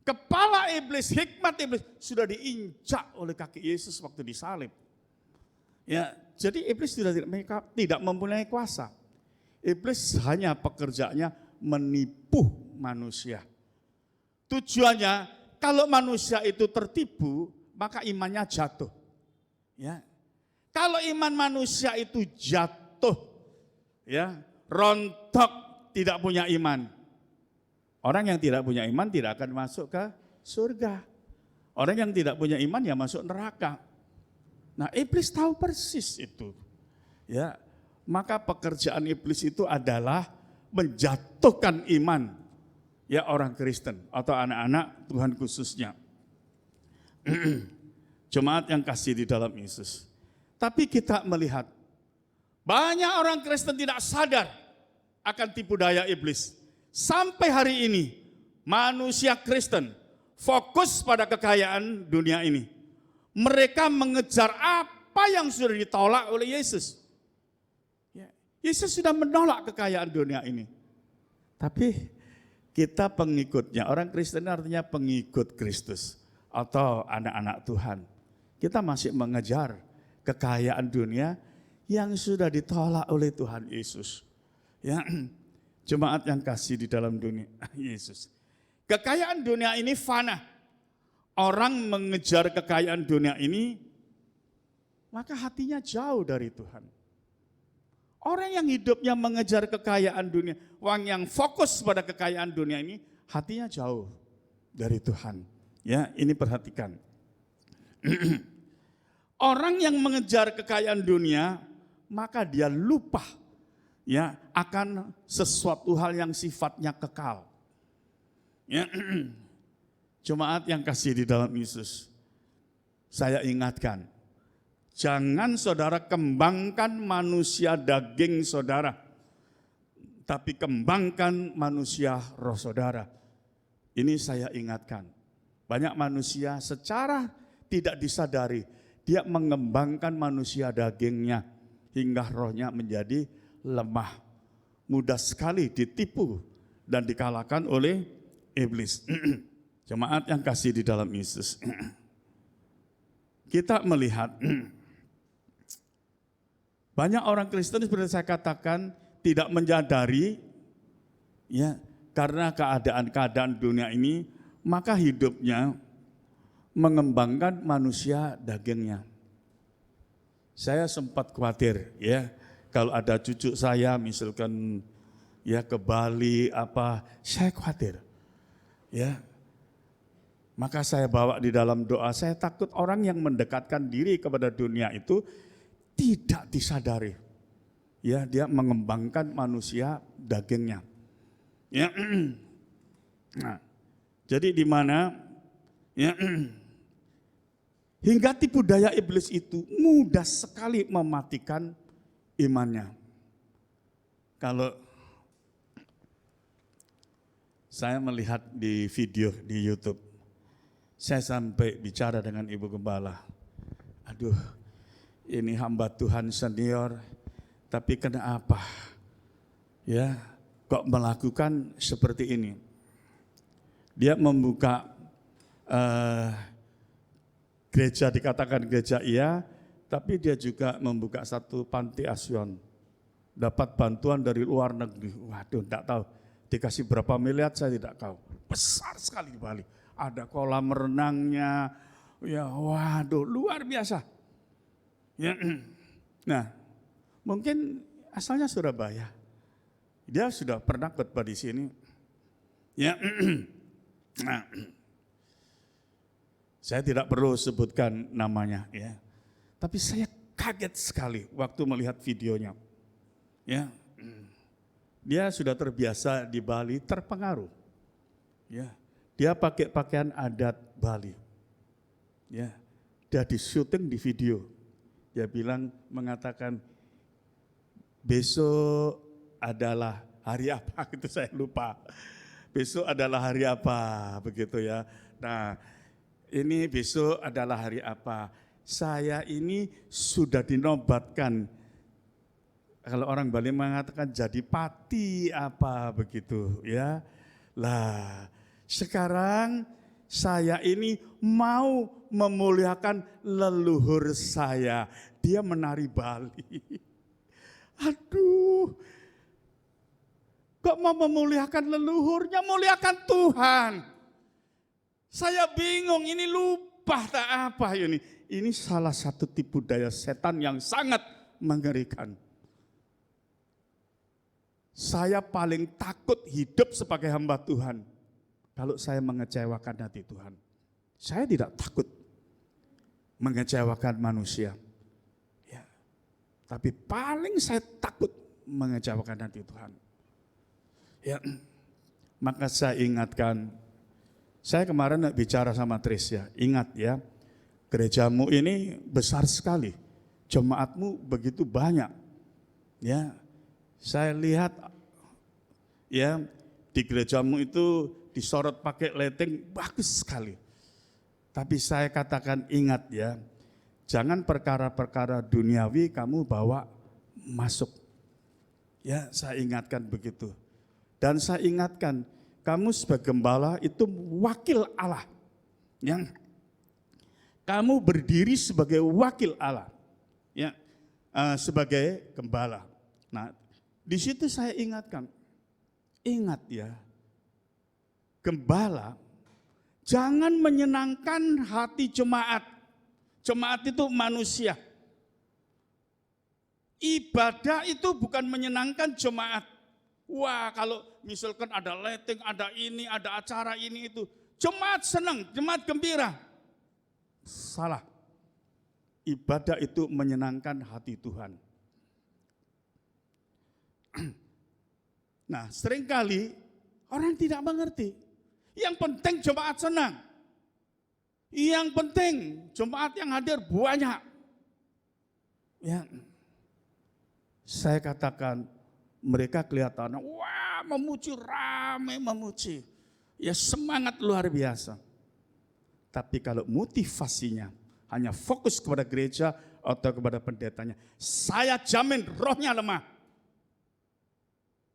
Kepala iblis, hikmat iblis sudah diinjak oleh kaki Yesus waktu disalib. Ya, jadi iblis tidak mempunyai kuasa. Iblis hanya pekerjaannya menipu manusia. Tujuannya kalau manusia itu tertipu, maka imannya jatuh. Ya. Kalau iman manusia itu jatuh, ya, rontok, tidak punya iman. Orang yang tidak punya iman tidak akan masuk ke surga. Orang yang tidak punya iman ya masuk neraka. Nah, iblis tahu persis itu. Ya, maka pekerjaan iblis itu adalah menjatuhkan iman ya orang Kristen atau anak-anak Tuhan khususnya. Jemaat yang kasih di dalam Yesus. Tapi kita melihat banyak orang Kristen tidak sadar akan tipu daya iblis. Sampai hari ini manusia Kristen fokus pada kekayaan dunia ini. Mereka mengejar apa yang sudah ditolak oleh Yesus. Yesus sudah menolak kekayaan dunia ini. Tapi kita pengikutnya, orang Kristen artinya pengikut Kristus atau anak-anak Tuhan. Kita masih mengejar kekayaan dunia yang sudah ditolak oleh Tuhan Yesus. Ya, jemaat yang kasih di dalam dunia Yesus. Kekayaan dunia ini fana. Orang mengejar kekayaan dunia ini, maka hatinya jauh dari Tuhan. Orang yang hidupnya mengejar kekayaan dunia, orang yang fokus pada kekayaan dunia ini, hatinya jauh dari Tuhan. Ya, ini perhatikan. Orang yang mengejar kekayaan dunia, maka dia lupa ya akan sesuatu hal yang sifatnya kekal. Ya. Jemaat yang kasih di dalam Yesus, saya ingatkan, jangan saudara kembangkan manusia daging saudara, tapi kembangkan manusia roh saudara. Ini saya ingatkan, banyak manusia secara tidak disadari, dia mengembangkan manusia dagingnya hingga rohnya menjadi lemah. Mudah sekali ditipu dan dikalahkan oleh iblis. Jemaat yang kasih di dalam Yesus. Kita melihat Banyak orang Kristen seperti saya katakan tidak menyadari, ya, karena keadaan-keadaan dunia ini, maka hidupnya mengembangkan manusia dagingnya. Saya sempat khawatir, ya, kalau ada cucu saya misalkan ya ke Bali apa, saya khawatir, ya. Maka saya bawa di dalam doa, saya takut orang yang mendekatkan diri kepada dunia itu tidak disadari. Ya, dia mengembangkan manusia dagingnya. Ya. Nah, jadi di mana ya hingga tipu daya iblis itu mudah sekali mematikan imannya. Kalau saya melihat di video di YouTube, saya sampai bicara dengan Ibu Gembala. Aduh, ini hamba Tuhan senior, tapi kenapa ya kok melakukan seperti ini? Dia membuka gereja, dikatakan gereja iya, tapi dia juga membuka satu panti asuhan. Dapat bantuan dari luar negeri. Waduh, enggak tahu. Dikasih berapa miliar saya tidak tahu. Besar sekali di Bali. Ada kolam renangnya. Ya, waduh, luar biasa. Ya. Nah, mungkin asalnya Surabaya. Dia sudah pernah khotbah di sini. Ya. Nah, saya tidak perlu sebutkan namanya, ya. Tapi saya kaget sekali waktu melihat videonya. Ya. Dia sudah terbiasa di Bali, terpengaruh. Ya. Dia pakai pakaian adat Bali. Ya. Dia di-syuting di video. Dia mengatakan besok adalah hari apa, itu saya lupa. Besok adalah hari apa, begitu ya. Nah, ini besok adalah hari apa. Saya ini sudah dinobatkan. Kalau orang Bali mengatakan jadi pati apa begitu ya. Lah, sekarang saya ini mau memuliakan leluhur saya. Dia menari Bali. Aduh, kok mau memuliakan leluhurnya, muliakan Tuhan. Saya bingung, ini lupa tak apa ini. Ini salah satu tipu daya setan yang sangat mengerikan. Saya paling takut hidup sebagai hamba Tuhan kalau saya mengecewakan hati Tuhan. Saya tidak takut mengecewakan manusia. Ya. Tapi paling saya takut mengecewakan hati Tuhan. Ya. Maka saya ingatkan, saya kemarin bicara sama Tricia, ingat ya, gerejamu ini besar sekali, jemaatmu begitu banyak. Ya, saya lihat ya di gerejamu itu disorot pakai lighting bagus sekali. Tapi saya katakan ingat ya, jangan perkara-perkara duniawi kamu bawa masuk. Ya, saya ingatkan begitu. Dan saya ingatkan, kamu sebagai gembala itu wakil Allah. Yang kamu berdiri sebagai wakil Allah. Ya, sebagai gembala. Nah, di situ saya ingatkan, ingat ya, gembala jangan menyenangkan hati jemaat. Jemaat itu manusia. Ibadah itu bukan menyenangkan jemaat. Wah, kalau misalkan ada lighting, ada ini, ada acara ini itu, jemaat senang, jemaat gembira. Salah. Ibadah itu menyenangkan hati Tuhan. Nah, seringkali orang tidak mengerti. Yang penting jemaat senang. Yang penting jemaat yang hadir banyak. Ya, saya katakan mereka kelihatan, wah memuji, ramai memuji. Ya semangat luar biasa. Tapi kalau motivasinya hanya fokus kepada gereja atau kepada pendetanya, saya jamin rohnya lemah.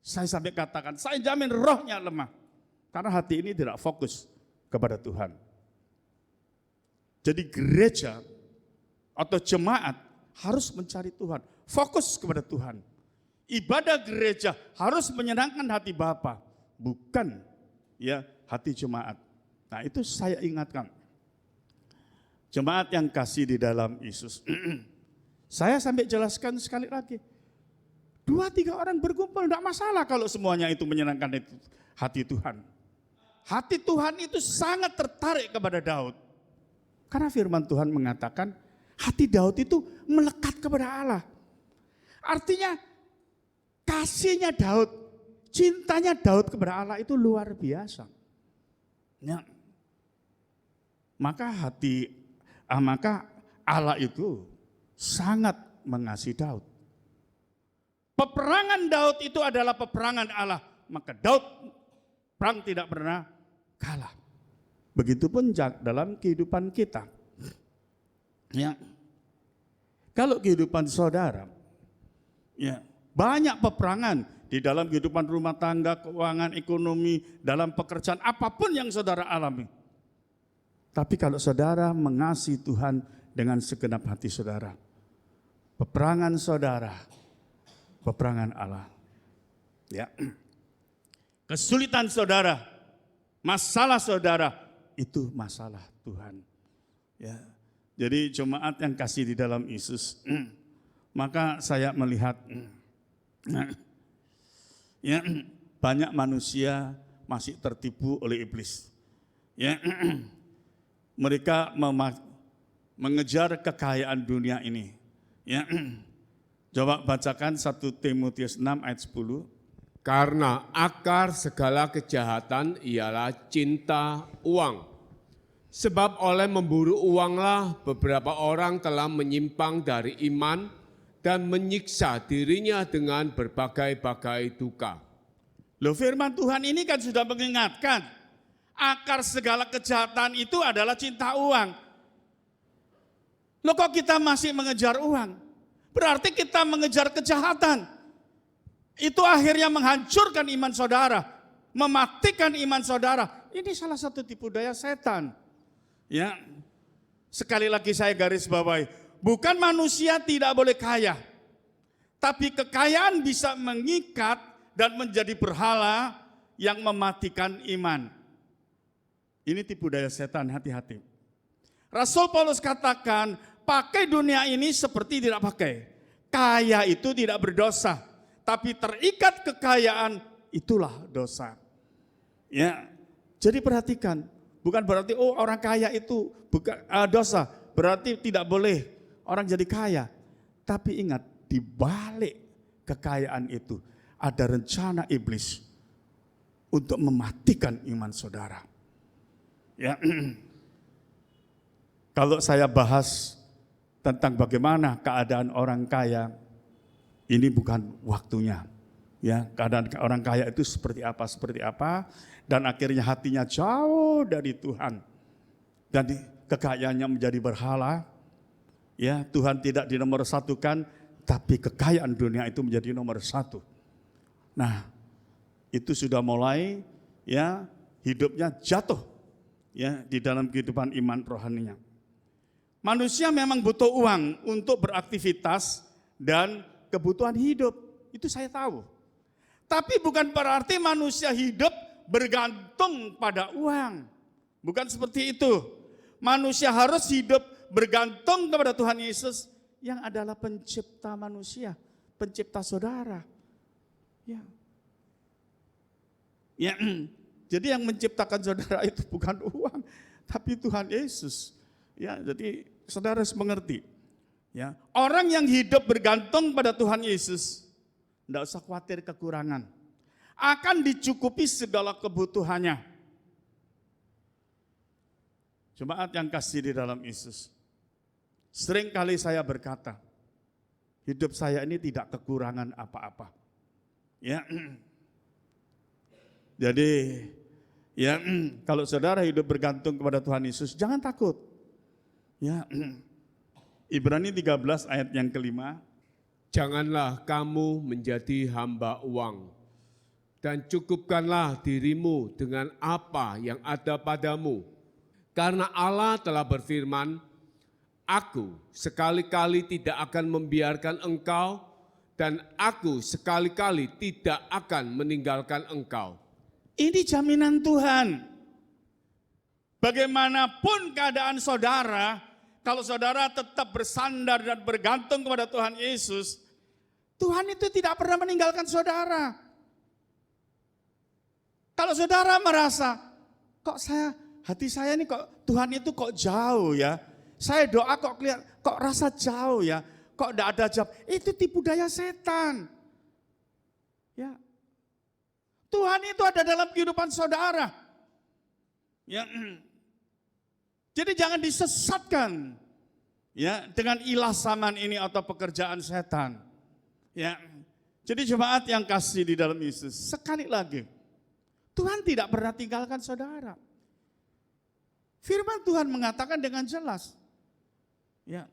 Saya sampai katakan, saya jamin rohnya lemah. Karena hati ini tidak fokus kepada Tuhan. Jadi gereja atau jemaat harus mencari Tuhan, fokus kepada Tuhan. Ibadah gereja harus menyenangkan hati Bapa, bukan ya hati jemaat. Nah, itu saya ingatkan. Jemaat yang kasih di dalam Yesus. Saya sampai jelaskan sekali lagi. 2-3 orang berkumpul tidak masalah kalau semuanya itu menyenangkan hati Tuhan. Hati Tuhan itu sangat tertarik kepada Daud. Karena firman Tuhan mengatakan hati Daud itu melekat kepada Allah. Artinya kasihnya Daud, cintanya Daud kepada Allah itu luar biasa. Ya. Maka Allah itu sangat mengasihi Daud. Peperangan Daud itu adalah peperangan Allah. Maka Daud perang tidak pernah kalah. Begitupun dalam kehidupan kita. Ya. Kalau kehidupan saudara, ya, banyak peperangan di dalam kehidupan rumah tangga, keuangan, ekonomi, dalam pekerjaan, apapun yang saudara alami. Tapi kalau saudara mengasihi Tuhan dengan segenap hati saudara, peperangan saudara, peperangan Allah. Ya. Kesulitan saudara, masalah saudara, itu masalah Tuhan. Ya. Jadi jemaat yang kasih di dalam Yesus, maka saya melihat ya, banyak manusia masih tertipu oleh iblis. Ya, mereka mengejar kekayaan dunia ini. Ya, coba bacakan 1 Timotius 6 ayat 10. Karena akar segala kejahatan ialah cinta uang. Sebab oleh memburu uanglah beberapa orang telah menyimpang dari iman dan menyiksa dirinya dengan berbagai-bagai duka. Loh, firman Tuhan ini kan sudah mengingatkan, akar segala kejahatan itu adalah cinta uang. Loh, kok kita masih mengejar uang? Berarti kita mengejar kejahatan. Itu akhirnya menghancurkan iman saudara, mematikan iman saudara. Ini salah satu tipu daya setan. Ya, sekali lagi saya garis bawahi, bukan manusia tidak boleh kaya, tapi kekayaan bisa mengikat dan menjadi berhala yang mematikan iman. Ini tipu daya setan, hati-hati. Rasul Paulus katakan, pakai dunia ini seperti tidak pakai. Kaya itu tidak berdosa, tapi terikat kekayaan itulah dosa. Ya, jadi perhatikan. Bukan berarti orang kaya itu bukan dosa, berarti tidak boleh orang jadi kaya. Tapi ingat, di balik kekayaan itu ada rencana iblis untuk mematikan iman saudara. Ya. Kalau saya bahas tentang bagaimana keadaan orang kaya, ini bukan waktunya. Ya, keadaan orang kaya itu seperti apa, dan akhirnya hatinya jauh dari Tuhan. Dan kekayaannya menjadi berhala. Ya, Tuhan tidak dinomorsatukan, tapi kekayaan dunia itu menjadi nomor 1. Nah, itu sudah mulai ya hidupnya jatuh ya di dalam kehidupan iman rohaninya. Manusia memang butuh uang untuk beraktivitas dan kebutuhan hidup. Itu saya tahu. Tapi bukan berarti manusia hidup bergantung pada uang. Bukan seperti itu. Manusia harus hidup bergantung kepada Tuhan Yesus yang adalah pencipta manusia, pencipta saudara. Ya. Ya, jadi yang menciptakan saudara itu bukan uang, tapi Tuhan Yesus. Ya, jadi saudara harus mengerti. Ya, orang yang hidup bergantung pada Tuhan Yesus, tidak usah khawatir kekurangan. Akan dicukupi segala kebutuhannya. Jemaat yang kasih di dalam Yesus. Sering kali saya berkata, hidup saya ini tidak kekurangan apa-apa. Ya. Jadi, ya, kalau saudara hidup bergantung kepada Tuhan Yesus, jangan takut. Ya. Ibrani 13 ayat yang kelima. Janganlah kamu menjadi hamba uang. Dan cukupkanlah dirimu dengan apa yang ada padamu. Karena Allah telah berfirman, Aku sekali-kali tidak akan membiarkan engkau, dan aku sekali-kali tidak akan meninggalkan engkau. Ini jaminan Tuhan. Bagaimanapun keadaan saudara, kalau saudara tetap bersandar dan bergantung kepada Tuhan Yesus, Tuhan itu tidak pernah meninggalkan saudara. Kalau saudara merasa, hati saya ini kok Tuhan itu kok jauh ya. Saya doa kok rasa jauh ya. Kok tidak ada jawab. Itu tipu daya setan. Ya. Tuhan itu ada dalam kehidupan saudara. Ya. Jadi jangan disesatkan ya dengan ilasaman ini atau pekerjaan setan. Ya. Jadi jemaat yang kasih di dalam Yesus, sekali lagi Tuhan tidak pernah tinggalkan saudara. Firman Tuhan mengatakan dengan jelas. Ya.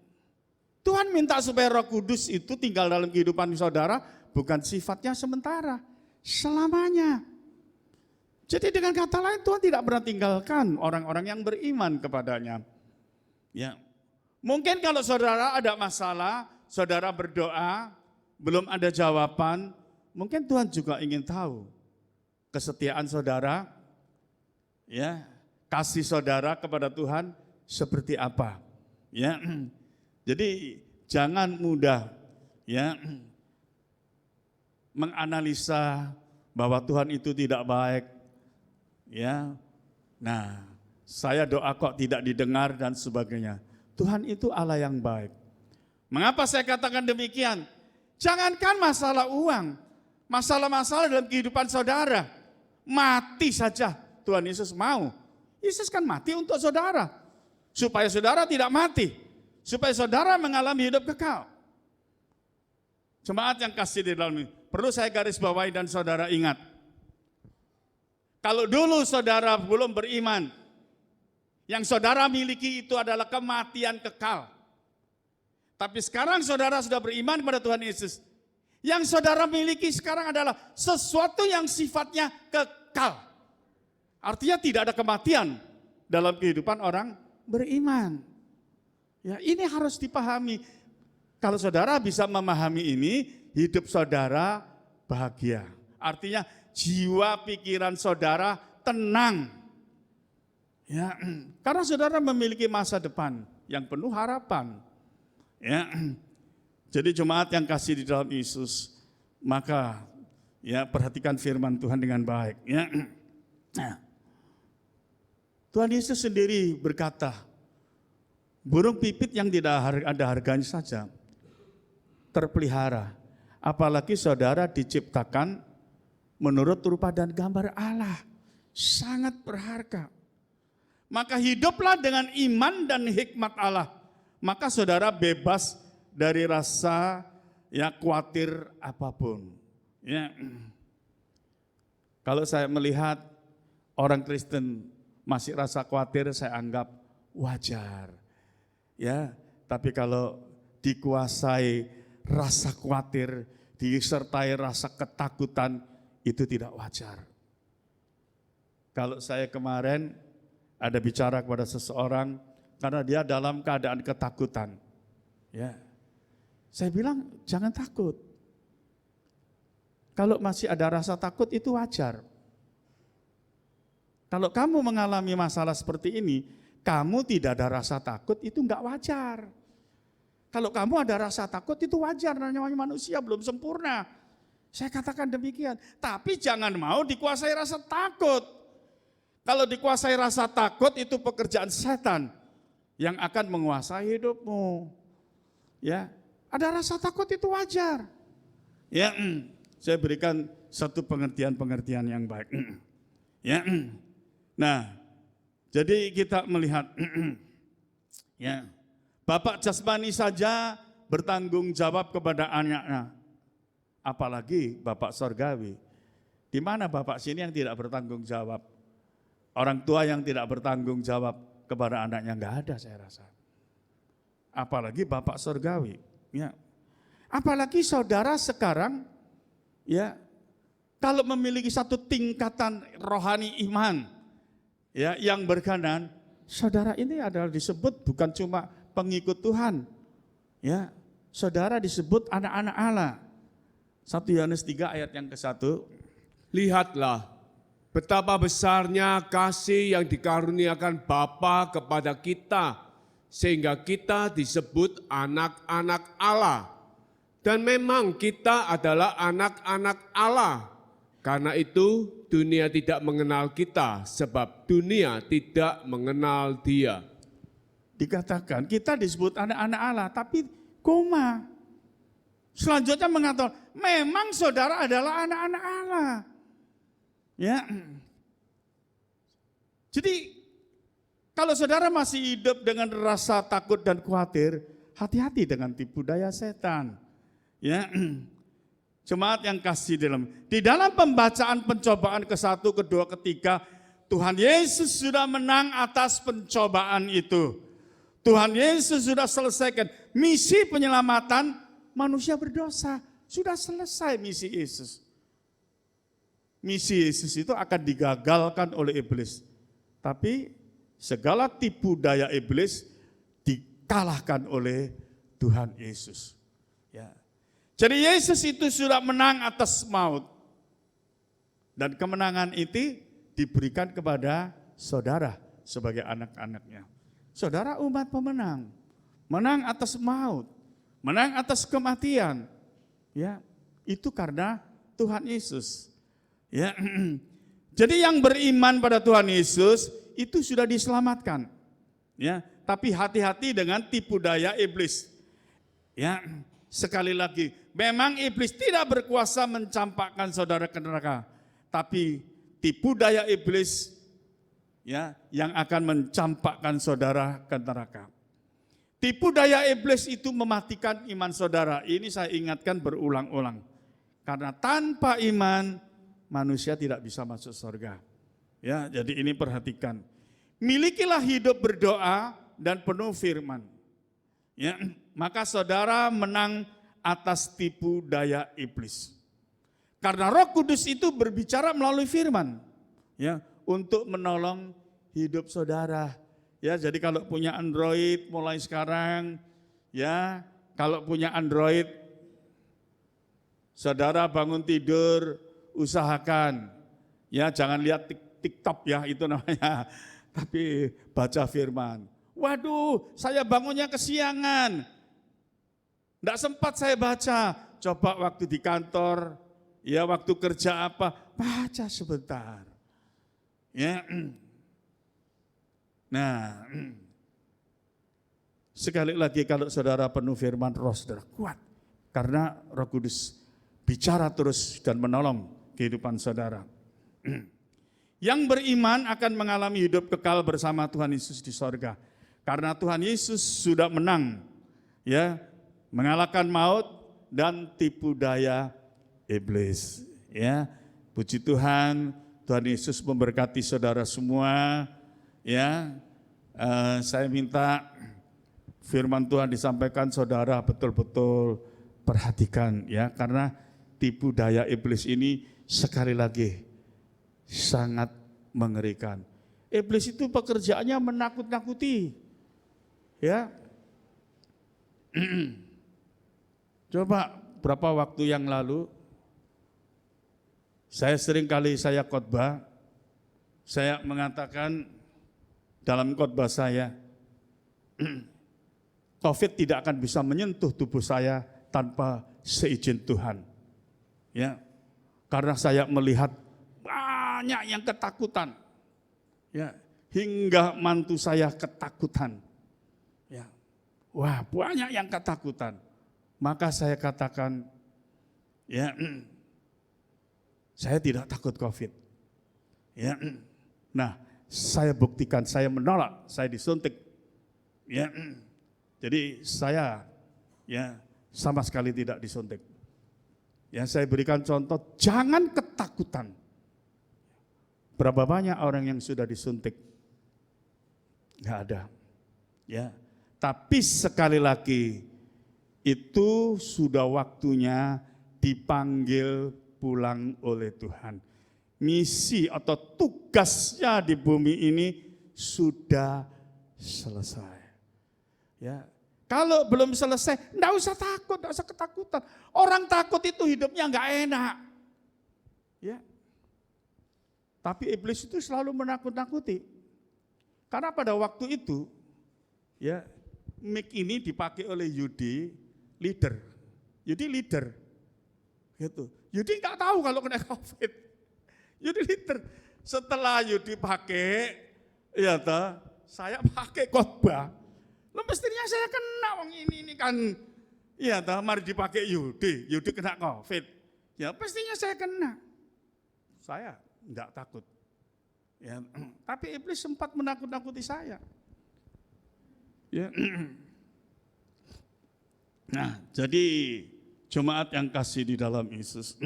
Tuhan minta supaya Roh Kudus itu tinggal dalam kehidupan saudara, bukan sifatnya sementara, selamanya. Jadi dengan kata lain Tuhan tidak pernah tinggalkan orang-orang yang beriman kepadanya. Ya. Mungkin kalau saudara ada masalah, saudara berdoa, belum ada jawaban, mungkin Tuhan juga ingin tahu kesetiaan saudara, ya, kasih saudara kepada Tuhan seperti apa. Ya. Jadi jangan mudah ya menganalisa bahwa Tuhan itu tidak baik. Ya. Nah, saya doa kok tidak didengar dan sebagainya. Tuhan itu Allah yang baik. Mengapa saya katakan demikian? Jangankan masalah uang, masalah-masalah dalam kehidupan saudara, mati saja Tuhan Yesus mau. Yesus kan mati untuk saudara, supaya saudara tidak mati. Supaya saudara mengalami hidup kekal. Jemaat yang kasih di dalam ini, perlu saya garis bawahi dan saudara ingat. Kalau dulu saudara belum beriman, yang saudara miliki itu adalah kematian kekal. Tapi sekarang saudara sudah beriman kepada Tuhan Yesus. Yang saudara miliki sekarang adalah sesuatu yang sifatnya kekal. Artinya tidak ada kematian dalam kehidupan orang beriman. Ya, ini harus dipahami. Kalau saudara bisa memahami ini, hidup saudara bahagia. Artinya jiwa pikiran saudara tenang. Ya, karena saudara memiliki masa depan yang penuh harapan. Ya. Jadi jemaat yang kasih di dalam Yesus, maka ya perhatikan firman Tuhan dengan baik. Ya. Nah, Tuhan Yesus sendiri berkata, burung pipit yang tidak ada harganya saja terpelihara, apalagi saudara diciptakan menurut rupa dan gambar Allah, sangat berharga. Maka hiduplah dengan iman dan hikmat Allah, maka saudara bebas dari rasa ya khawatir apapun. Ya. Kalau saya melihat orang Kristen masih rasa khawatir, saya anggap wajar. Ya, tapi kalau dikuasai rasa khawatir, disertai rasa ketakutan, itu tidak wajar. Kalau saya kemarin ada bicara kepada seseorang karena dia dalam keadaan ketakutan, ya, saya bilang jangan takut. Kalau masih ada rasa takut itu wajar. Kalau kamu mengalami masalah seperti ini, kamu tidak ada rasa takut itu enggak wajar. Kalau kamu ada rasa takut itu wajar, namanya manusia belum sempurna. Saya katakan demikian, tapi jangan mau dikuasai rasa takut. Kalau dikuasai rasa takut itu pekerjaan setan yang akan menguasai hidupmu. Ya, ada rasa takut itu wajar. Ya, saya berikan satu pengertian-pengertian yang baik. Ya, nah. Jadi kita melihat, ya, bapak jasmani saja bertanggung jawab kepada anaknya, apalagi bapak sorgawi. Di mana bapak sini yang tidak bertanggung jawab? Orang tua yang tidak bertanggung jawab kepada anaknya nggak ada, saya rasa. Apalagi bapak sorgawi. Ya. Apalagi saudara sekarang, ya, kalau memiliki satu tingkatan rohani iman, ya, yang berkenan, saudara ini adalah disebut bukan cuma pengikut Tuhan. Ya, saudara disebut anak-anak Allah. 1 Yohanes 3 ayat yang ke-1. Lihatlah betapa besarnya kasih yang dikaruniakan Bapa kepada kita, sehingga kita disebut anak-anak Allah. Dan memang kita adalah anak-anak Allah. Karena itu dunia tidak mengenal kita, sebab dunia tidak mengenal Dia. Dikatakan kita disebut anak-anak Allah, tapi koma. Selanjutnya mengatakan, memang saudara adalah anak-anak Allah. Ya. Jadi kalau saudara masih hidup dengan rasa takut dan khawatir, hati-hati dengan tipu daya setan. Ya. Jemaat yang kasih di dalam pembacaan pencobaan ke-1, kedua, ketiga, Tuhan Yesus sudah menang atas pencobaan itu. Tuhan Yesus sudah selesaikan misi penyelamatan manusia berdosa. Sudah selesai misi Yesus. Misi Yesus itu akan digagalkan oleh iblis. Tapi segala tipu daya iblis dikalahkan oleh Tuhan Yesus. Ya. Jadi Yesus itu sudah menang atas maut. Dan kemenangan itu diberikan kepada saudara sebagai anak-anaknya. Saudara umat pemenang, menang atas maut, menang atas kematian. Ya, itu karena Tuhan Yesus. Ya. Jadi yang beriman pada Tuhan Yesus itu sudah diselamatkan. Ya, tapi hati-hati dengan tipu daya iblis. Ya, sekali lagi, memang iblis tidak berkuasa mencampakkan saudara ke neraka, tapi tipu daya iblis ya yang akan mencampakkan saudara ke neraka. Tipu daya iblis itu mematikan iman saudara. Ini saya ingatkan berulang-ulang. Karena tanpa iman manusia tidak bisa masuk surga. Ya, jadi ini perhatikan. Milikilah hidup berdoa dan penuh firman. Ya, maka saudara menang atas tipu daya iblis. Karena Roh Kudus itu berbicara melalui firman. Ya, untuk menolong hidup saudara. Ya, jadi kalau punya Android mulai sekarang, ya, kalau punya Android, saudara bangun tidur, usahakan, ya, jangan lihat TikTok ya, itu namanya, tapi baca firman. Waduh, saya bangunnya kesiangan, enggak sempat saya baca. Coba waktu di kantor, ya, waktu kerja apa, baca sebentar. Ya, nah, sekali lagi kalau saudara penuh firman, roh saudara kuat. Karena Roh Kudus bicara terus dan menolong kehidupan saudara. Yang beriman akan mengalami hidup kekal bersama Tuhan Yesus di sorga. Karena Tuhan Yesus sudah menang, ya, mengalahkan maut dan tipu daya iblis. Ya, puji Tuhan. Tuhan Yesus memberkati saudara semua. Ya, saya minta firman Tuhan disampaikan saudara betul-betul perhatikan ya, karena tipu daya iblis ini sekali lagi sangat mengerikan. Iblis itu pekerjaannya menakut-nakuti. Ya. Coba berapa waktu yang lalu saya khotbah, saya mengatakan dalam khotbah saya, COVID tidak akan bisa menyentuh tubuh saya tanpa seizin Tuhan. Ya, karena saya melihat banyak yang ketakutan. Ya, hingga mantu saya ketakutan. Ya, wah, banyak yang ketakutan. Maka saya katakan, ya, saya tidak takut COVID. Ya, nah, saya buktikan, saya menolak, saya disuntik. Ya, jadi saya, ya, sama sekali tidak disuntik. Ya, saya berikan contoh, jangan ketakutan. Berapa banyak orang yang sudah disuntik? Enggak ada. Ya, tapi sekali lagi itu sudah waktunya dipanggil pulang oleh Tuhan. Misi atau tugasnya di bumi ini sudah selesai. Ya, kalau belum selesai, enggak usah takut, enggak usah ketakutan. Orang takut itu hidupnya enggak enak. Ya. Tapi iblis itu selalu menakut-nakuti. Karena pada waktu itu, ya, mic ini dipakai oleh Yudi, leader. Yudi leader. Gitu. Yudi enggak tahu kalau kena COVID. Yudi leader. Setelah Yudi pakai, ya toh, saya pakai khotbah. Lo mestinya saya kena wong ini kan. Ya toh, mari dipakai Yudi kena COVID. Ya pastinya saya kena. Saya enggak takut. Ya, tapi iblis sempat menakut-nakuti saya. Ya. Nah, jadi jemaat yang kasih di dalam Yesus.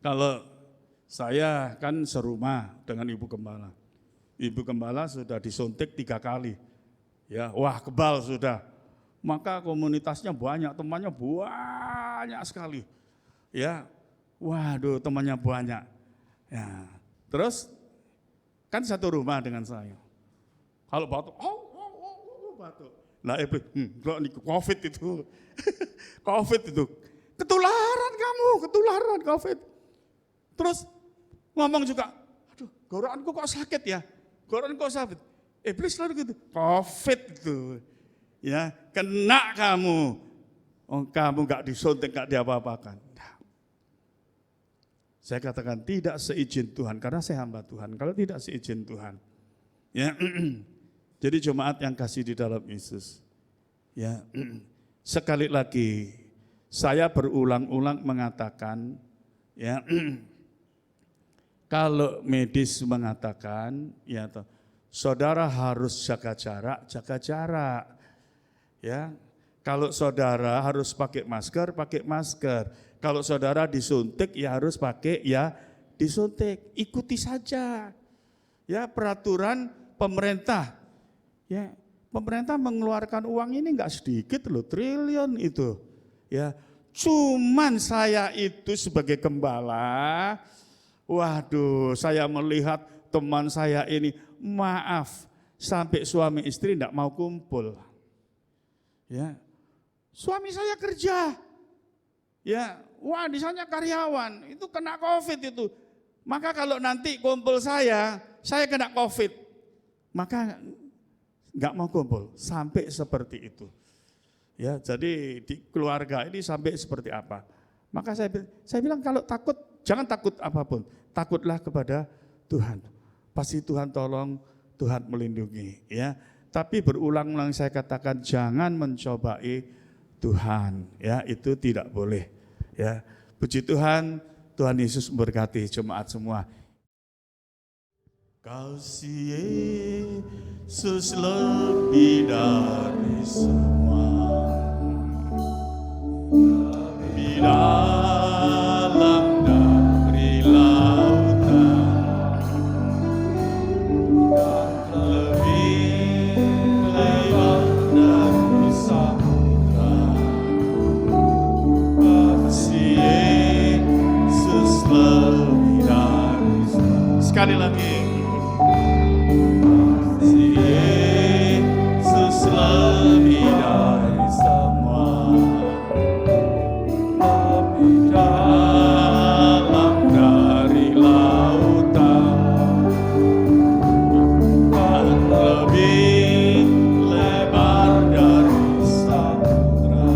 Kalau saya kan serumah dengan Ibu Gembala. Ibu Gembala sudah disuntik 3 kali. Ya, wah kebal sudah. Maka komunitasnya banyak, temannya banyak sekali. Ya, waduh temannya banyak. Ya, terus kan satu rumah dengan saya. Kalau batuk, batuk. Nah, kalau ini COVID itu, COVID itu, ketularan kamu, ketularan COVID. Terus ngomong juga, aduh, gorokanku kok sakit ya, gorokanku kok sakit. Iblis selalu gitu, COVID itu, ya, kena kamu. Oh, kamu gak disuntik, gak diapa-apakan. Saya katakan tidak seizin Tuhan, karena saya hamba Tuhan. Kalau tidak seizin Tuhan, ya, jadi jemaat yang kasih di dalam Yesus, ya, sekali lagi saya berulang-ulang mengatakan, ya, kalau medis mengatakan, ya, saudara harus jaga jarak, ya. Kalau saudara harus pakai masker. Kalau saudara disuntik ya harus pakai ya disuntik. Ikuti saja. Ya peraturan pemerintah. Ya, pemerintah mengeluarkan uang ini enggak sedikit loh, triliun itu. Ya, cuman saya itu sebagai gembala, waduh, saya melihat teman saya ini, maaf, sampai suami istri enggak mau kumpul. Ya. Suami saya kerja. Ya, wah di sana karyawan, itu kena COVID itu. Maka kalau nanti kumpul saya kena COVID. Maka enggak mau kumpul, sampai seperti itu. Ya, jadi di keluarga ini sampai seperti apa. Maka saya bilang kalau takut, jangan takut apapun. Takutlah kepada Tuhan. Pasti Tuhan tolong, Tuhan melindungi. Ya, tapi berulang-ulang saya katakan jangan mencobai Tuhan. Ya, itu tidak boleh. Ya, puji Tuhan, Tuhan Yesus memberkati jemaat semua. Kasih Yesus lebih dari semua, lebih dalam dari lautan, lebih lebar dari samudra. Kasih Yesus lebih dari semua. Sekali lagi. Kasih Yesus lebih dari semua, lebih dalam dari lautan, dan lebih lebar dari samudra.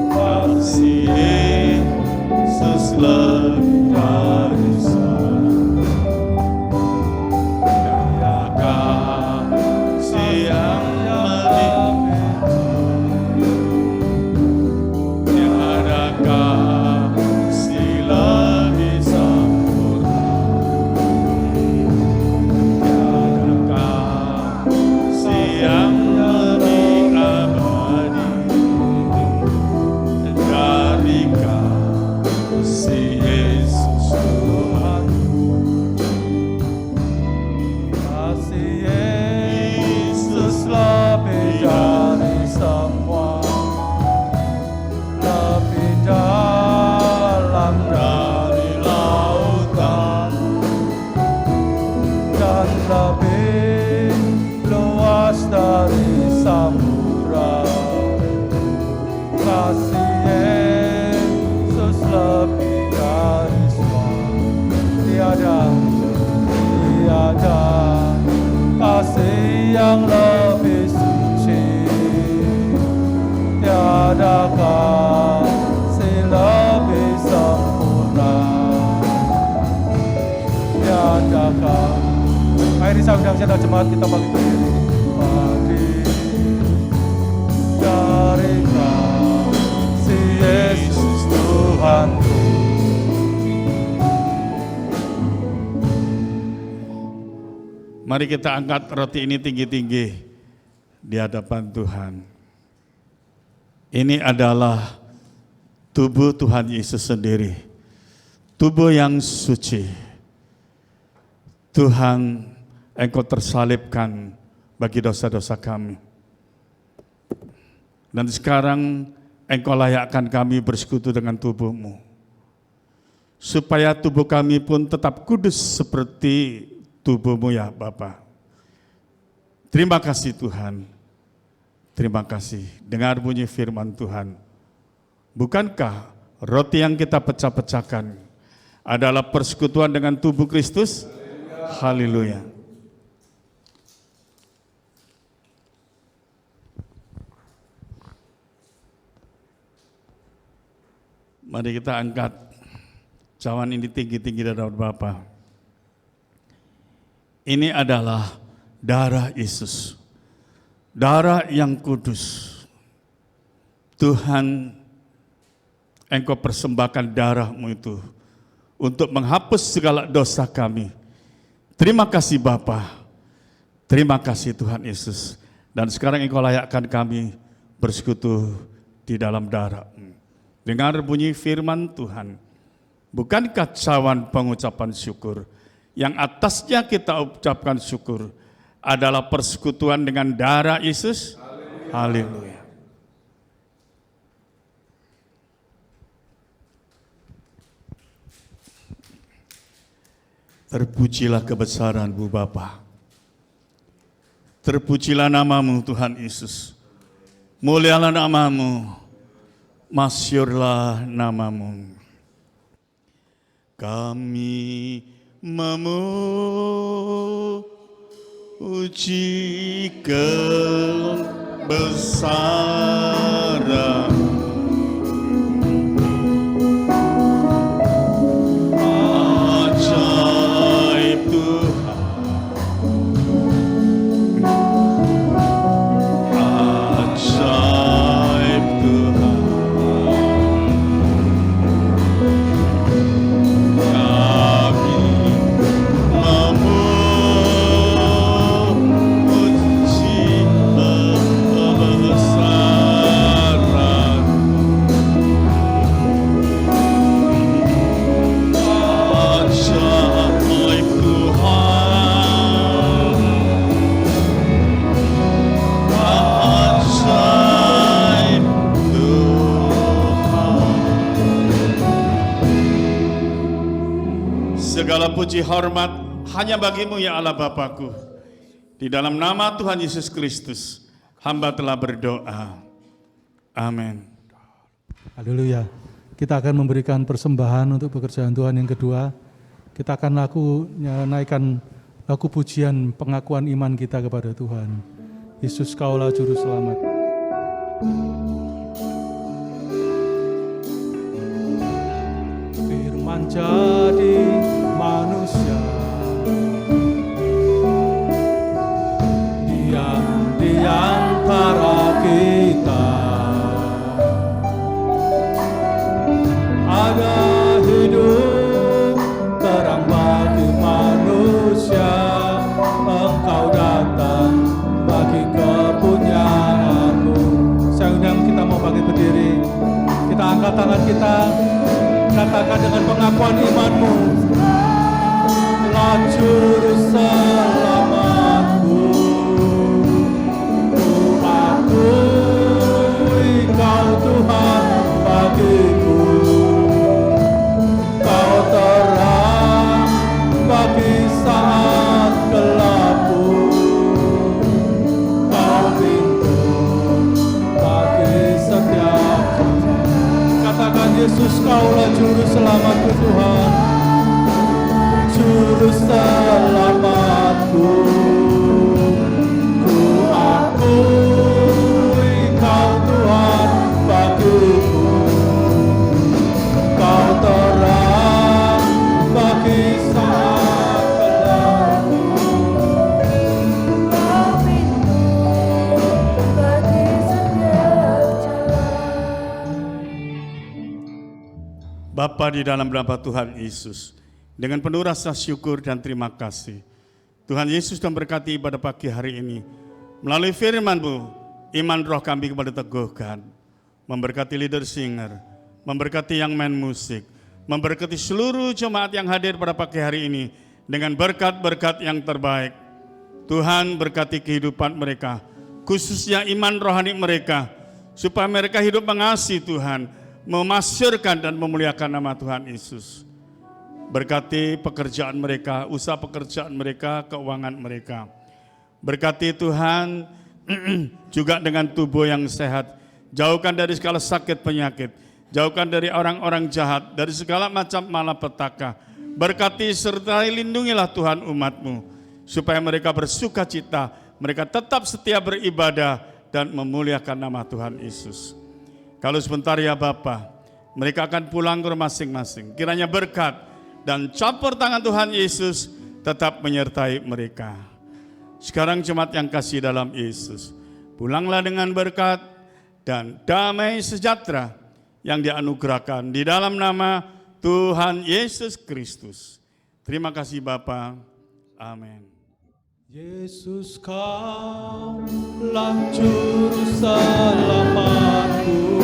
Kasih Yesus lebih dari semua. yang lebih suci, tiada kasih lebih sempurna, tiada kasih. Mari saya undang saudara jemaat kita bagi berdiri. Dari kasih Yesus Tuhanku. Mari kita angkat roti ini tinggi-tinggi di hadapan Tuhan. Ini adalah tubuh Tuhan Yesus sendiri. Tubuh yang suci. Tuhan, Engkau tersalibkan bagi dosa-dosa kami. Dan sekarang Engkau layakkan kami bersekutu dengan tubuh-Mu. Supaya tubuh kami pun tetap kudus seperti tubuh-Mu ya Bapa. Terima kasih Tuhan. Terima kasih. Dengar bunyi firman Tuhan. Bukankah roti yang kita pecah-pecahkan adalah persekutuan dengan tubuh Kristus? Haleluya. Mari kita angkat cawan ini tinggi-tinggi dari Bapa. Ini adalah darah Yesus, darah yang kudus. Tuhan, Engkau persembahkan darah-Mu itu untuk menghapus segala dosa kami. Terima kasih Bapa, terima kasih Tuhan Yesus. Dan sekarang Engkau layakkan kami bersekutu di dalam darah-Mu. Dengar bunyi firman Tuhan. Bukankah cawan pengucapan syukur yang atasnya kita ucapkan syukur adalah persekutuan dengan darah Yesus? Haleluya. Terpujilah kebesaran-Mu Bapa. Terpujilah nama-Mu Tuhan Yesus. Mulialah nama-Mu. Masyurlah nama-Mu. Kami memuji kebesaran-Mu. Ajaib Tuhan. Ajaib Tuhan. Segala puji hormat hanya bagi-Mu ya Allah Bapakku. Di dalam nama Tuhan Yesus Kristus, hamba telah berdoa. Amin. Haleluya. Kita akan memberikan persembahan untuk pekerjaan Tuhan yang kedua. Kita akan naikkan lagu pujian pengakuan iman kita kepada Tuhan. Yesus Kaulah Juru Selamat. Firman jadi manusia, diam di antara kita, ada hidup terang bagi manusia. Engkau datang bagi kepunyaan-Mu. Saya undang kita mau bagi berdiri, kita angkat tangan kita, katakan dengan pengakuan iman-Mu. Juru selamatku, ku akui Kau Tuhan bagiku. Kau terang bagi saat gelapku. Kau pintu bagi setiap. Katakan Yesus Kaulah Juru Selamatku Tuhan. Juru selamatku, ku Bapa di dalam nama Tuhan Yesus, dengan penuh rasa syukur dan terima kasih, Tuhan Yesus memberkati pada pagi hari ini. Melalui firman-Mu, iman roh kami kepada teguhkan, memberkati leader singer, memberkati yang main musik, memberkati seluruh jemaat yang hadir pada pagi hari ini dengan berkat-berkat yang terbaik. Tuhan berkati kehidupan mereka, khususnya iman rohani mereka, supaya mereka hidup mengasihi Tuhan, memasyurkan dan memuliakan nama Tuhan Yesus. Berkati pekerjaan mereka, usaha pekerjaan mereka, keuangan mereka. Berkati Tuhan juga dengan tubuh yang sehat. Jauhkan dari segala sakit penyakit. Jauhkan dari orang-orang jahat, dari segala macam malapetaka. Berkati serta lindungilah Tuhan umat-Mu, supaya mereka bersuka cita, mereka tetap setia beribadah dan memuliakan nama Tuhan Yesus. Kalau sebentar ya Bapa, mereka akan pulang ke rumah masing-masing. Kiranya berkat dan campur tangan Tuhan Yesus tetap menyertai mereka. Sekarang jemaat yang kasih dalam Yesus, pulanglah dengan berkat dan damai sejahtera yang dianugerahkan di dalam nama Tuhan Yesus Kristus. Terima kasih Bapa. Amin. Yesus, Kaulah juru selamatku,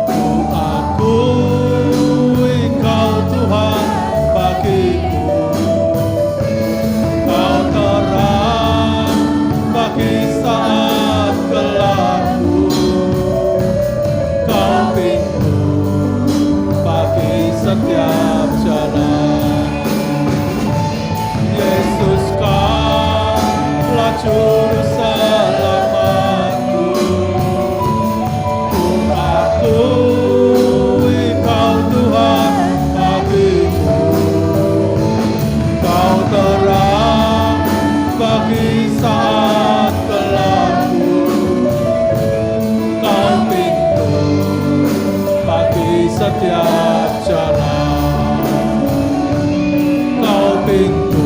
ku akui Kau Tuhan bagiku, Kau terang bagi saat gelapku, Kau pintu bagi setiap jalan. Yesus, Kaulah juru selamatku, ku akui Kau Tuhan bagiku, Kau terang bagi saat gelapku, Kau pintu bagi setiap jalan, Kau pintu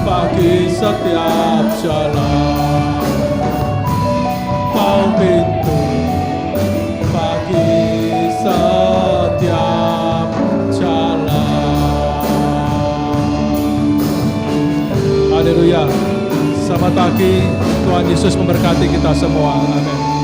bagi setiap jalan, Kau pintu bagi setiap jalan. Haleluya. Selamat pagi, Tuhan Yesus memberkati kita semua. Amin.